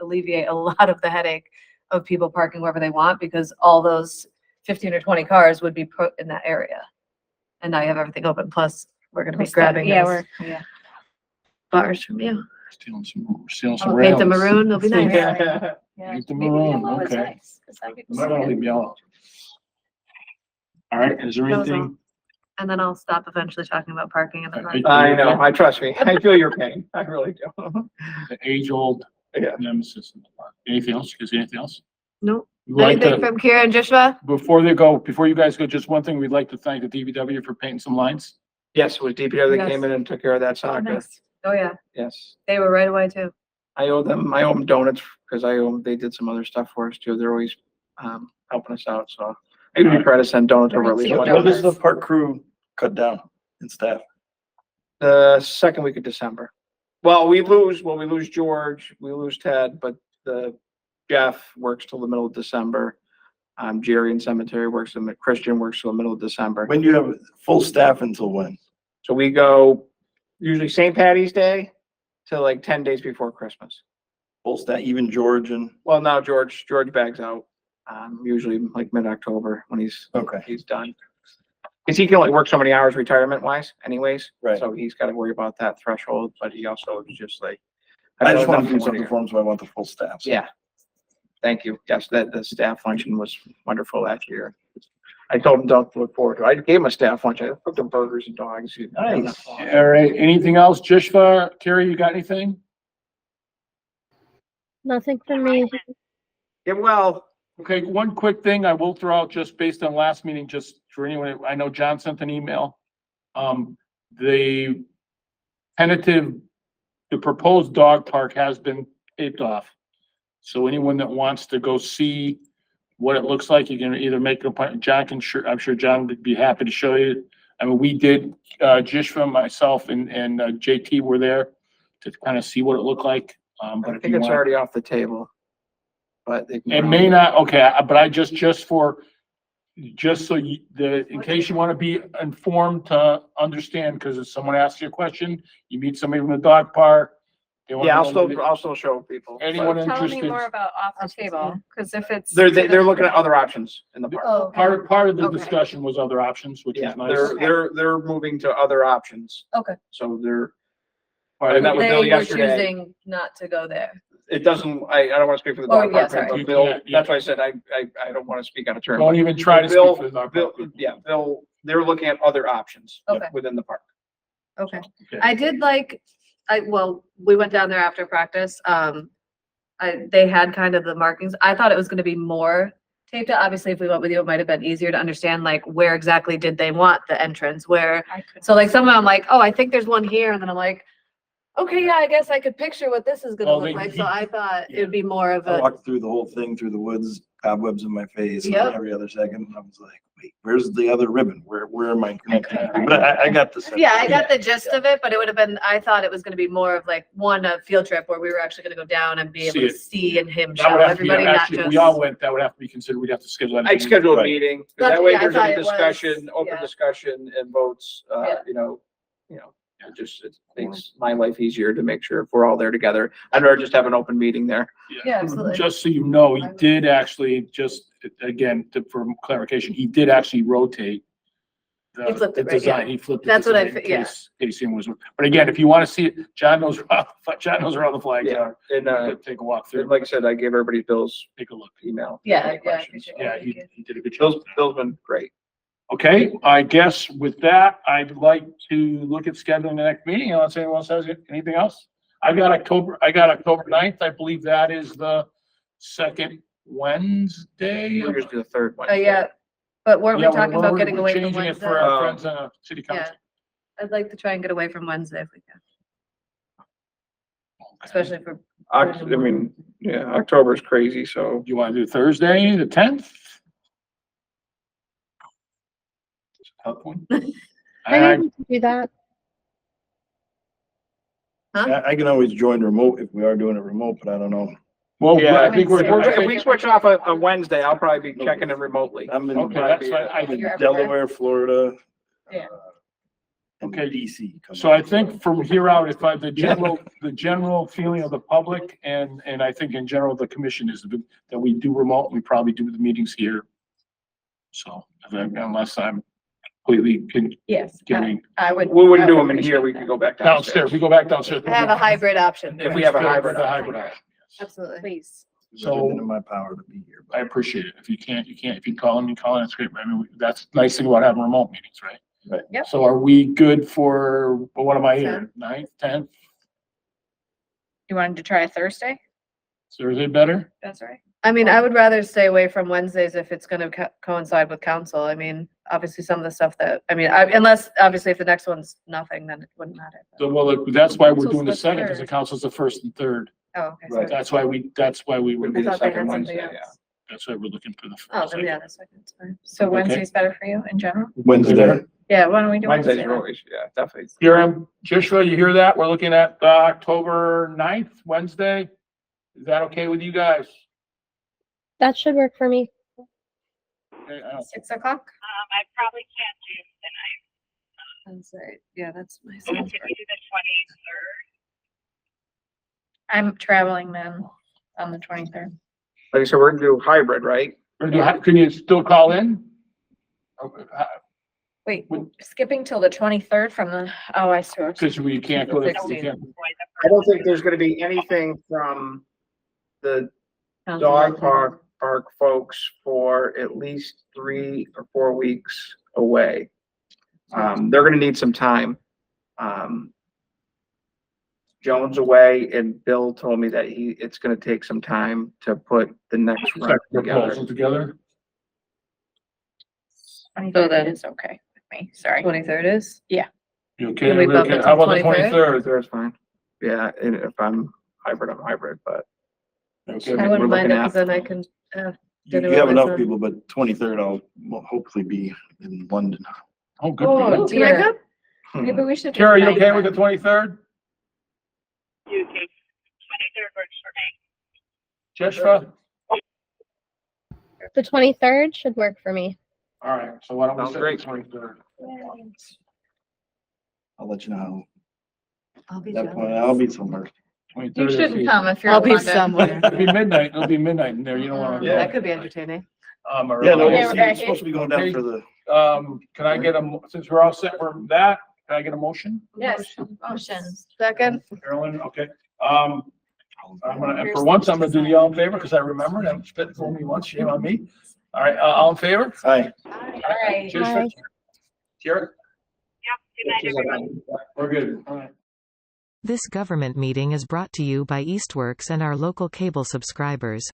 alleviate a lot of the headache of people parking wherever they want, because all those 15 or 20 cars would be put in that area. And now you have everything open, plus we're gonna be grabbing Yeah, those yeah. bars from you. Stealing some I'll paint the rails. maroon, it'll be nice. Yeah. Paint the Maybe maroon, yellow is okay. nice, 'cause I get to Might see want to it. leave yellow. All right, is there That was all. anything? And then I'll stop eventually talking about parking in the park. I know, I trust me. I feel your pain. I really do. The age-old Yeah. nemesis in the park. Anything else? You guys see anything else? Nope. We'd like Anything to- from Kira and Joshua? Before you guys go, just one thing, we'd like to thank the DPW for painting some lines. Yes, it was DPW that Yes. came in and took care of that Oh, soccer. nice. Oh, yeah. Yes. They were right away too. I owe them donuts because they did some other stuff for us too. They're always helping us out, so I usually try to send donuts over at least What once. does the park crew cut down in staff? The second week of December. Well, we lose George, we lose Ted, but Jeff works till the middle of December. Jerry in cemetery works, and Christian works till the middle of December. When do you have full staff until when? So we go usually St. Patty's Day to like 10 days before Christmas. Full staff, even George and, Well, now George bags out, usually like mid-October when he's done. Cause he can only work so many hours retirement wise anyways. Right. So he's gotta worry about that threshold, but he also is just like. I just want enough to do for one something year. for them, so I want the full staff. So. Yeah. Thank you. Yes, the staff luncheon was wonderful last year. I told him don't look forward to it. I gave him a staff lunch. I cooked him burgers and dogs. Nice. All right, anything else? Joshua, Carrie, you got anything? Nothing for me. Yeah, well. Okay, one quick thing I will throw out just based on last meeting, just for anyone, I know John sent an email. The proposed dog park has been taped off. So anyone that wants to go see what it looks like, you can either make an appointment. John can I'm sure John would be happy to show you. I mean, we did, Joshua, myself and JT were there to kind of see what it looked like. But I if think you it's want, already off the table. But it may not, okay, but I just so in case you want to be informed to understand, because if someone asks you a question, you meet somebody from the dog park. they wanna Yeah, know I'll still show people. Anyone Tell me interested? more about off the table, because if it's. They're looking at other options in the park. Oh, Part of the Okay. discussion was other options, which Yeah, is nice. they're moving to other options. Okay. So they're, All right, and that was They Bill were yesterday. choosing not to go there. It doesn't, I don't want to speak for the Oh, dog yeah, park, sorry. but Bill, Yeah. that's why I said I don't want to speak out of turn. Don't but even try to Bill- speak for the dog Bill, park. yeah, they're looking at other options Okay. within the park. Okay. Okay. I did we went down there after practice. They had kind of the markings. I thought it was gonna be more taped out. Obviously, if we went with you, it might have been easier to understand, like, where exactly did they want the entrance, so like somehow I'm like, oh, I think there's one here, and then I'm like, okay, yeah, I guess I could picture what this is gonna Well, look like, so I thought it'd be more of I a, walked through the whole thing through the woods, cobwebs in my face, and Yep. every other second, I was like, wait, where's the other ribbon? Where am I connecting? But I got the. yeah, I got the gist of it, but it would have been, I thought it was gonna be more of like a field trip where we were actually gonna go down and be able See to it. see and him That show would have to be, everybody, not actually, if just. we all went, that would have to be considered, we'd have to schedule that. I'd schedule a Right. meeting, 'cause That's- that way yeah, I there's thought a it was- discussion, open yeah. discussion and votes, Yeah. it makes my life easier to make sure if we're all there together. I'd rather just have an open meeting there. Yeah, absolutely. Just so you know, he did actually, for clarification, he did actually rotate He flipped the it, right, yeah. design. He flipped the That's what I design in yeah. case he was, but again, if you want to see it, John knows where all the flags Yeah, are. and, Take a walk and through, like I said, I gave everybody Bill's take a look. email. Yeah, Any I questions. appreciate it. Yeah, Thank you. he did a good job. Bill's been great. Okay, I guess with that, I'd like to look at scheduling the next meeting, unless anyone else has anything else. I got October 9th. I believe that is the second Wednesday. We're just do the third one. Yeah, but weren't we Yeah, talking about getting we're away from changing it Wednesday? for our friends on city Yeah, council. I'd like to try and get away from Wednesday if we can, especially for. October's crazy, so. You want to do Thursday, the 10th? Tough one. I'm able to do that. I can always join remote if we are doing it remote, but I don't know. Well, Yeah, I think if we switch off a Wednesday, I'll probably be checking it remotely. I'm in Okay, that's fine. I I'm in You're Delaware, Florida. Yeah. And Okay. DC. So I think from here out, if the general feeling of the public and I think in general, the commission is that we do remote, we probably do the meetings here. So unless I'm completely Yes. getting I would. We wouldn't I do would them in appreciate here, we that. could go back downstairs. downstairs. We go back downstairs. Have a hybrid option. If we have a hybrid The option, hybrid option. Absolutely. Please. So in my power to be here. I appreciate it. If you can't, you can't. If you call in, you call in. It's great. I mean, that's the nice thing about having remote meetings, right? Right. Yep. So are we good for, what am I here? 9th, 10th, You wanted to try a Thursday? Thursday better? That's right. I mean, I would rather stay away from Wednesdays if it's gonna coincide with council. I mean, obviously some of the stuff that, I mean, unless, obviously if the next one's nothing, then it wouldn't matter. So, well, look, that's why we're Council's doing the the second, because the third. council's the first and third. Oh, okay. Right. sorry. That's why we would I be the thought they had second something Wednesday. else. That's why we're looking for the Oh, first. then yeah, the second's fine. So Okay. Wednesday's better for you in general? Wednesday. Yeah, why don't we do Wednesday's Wednesday? then? really, yeah, definitely. Hiram, Joshua, you hear that? We're looking at October 9th, Wednesday. Is that okay with you guys? That should work for me. Okay, 6 o'clock? I probably can't do tonight. Wednesday. Yeah, that's my. Can you do the 23rd? I'm traveling then on the 23rd. Like I said, we're gonna do hybrid, right? Can you still call in? Okay, Wait, skipping till the 23rd from the, oh, I see. because we can't go to, we 16th. can't. I don't think there's gonna be anything from the dog park folks for at least 3 or 4 weeks away. They're gonna need some time. Joan's away and Bill told me that it's gonna take some time to put the next run together. Proposal together. 23rd then- is okay with me, sorry. 23rd is? Yeah. You okay? Can we bump it How to about the 23rd? 23rd? Thursday's fine. Yeah, and if I'm hybrid, but. Okay. I We're wouldn't mind it looking because then I can, You dinner you with have my enough son. people, but 23rd I'll hopefully be in London. Oh, good for Oh, you. can I come? Maybe we should. do Tara, you night okay with the then. 23rd? You can, 23rd works for me. Joshua? The 23rd should work for me. All right, so why don't we Sounds set great. the 23rd? I'll let you know I'll be how. That point, jealous. I'll be somewhere. 23rd You is shouldn't the- come if you're. I'll in be London. somewhere. It'll be midnight, it'll be midnight in there, you don't want to. That could be entertaining. Yeah, no, Yeah, we'll see. right. It's supposed to be going down for the, Can I get since we're all set for that, can I get a motion? Yes. Motions. Second. Carolyn, okay. And for once, I'm gonna do the all in favor, because I remembered, I'm spitting for me once, shame on me. All right, all in favor? hi. All right. Joshua? Aye. Tara? Yep, good night, everyone. We're good, all right. This government meeting is brought to you by Eastworks and our local cable subscribers.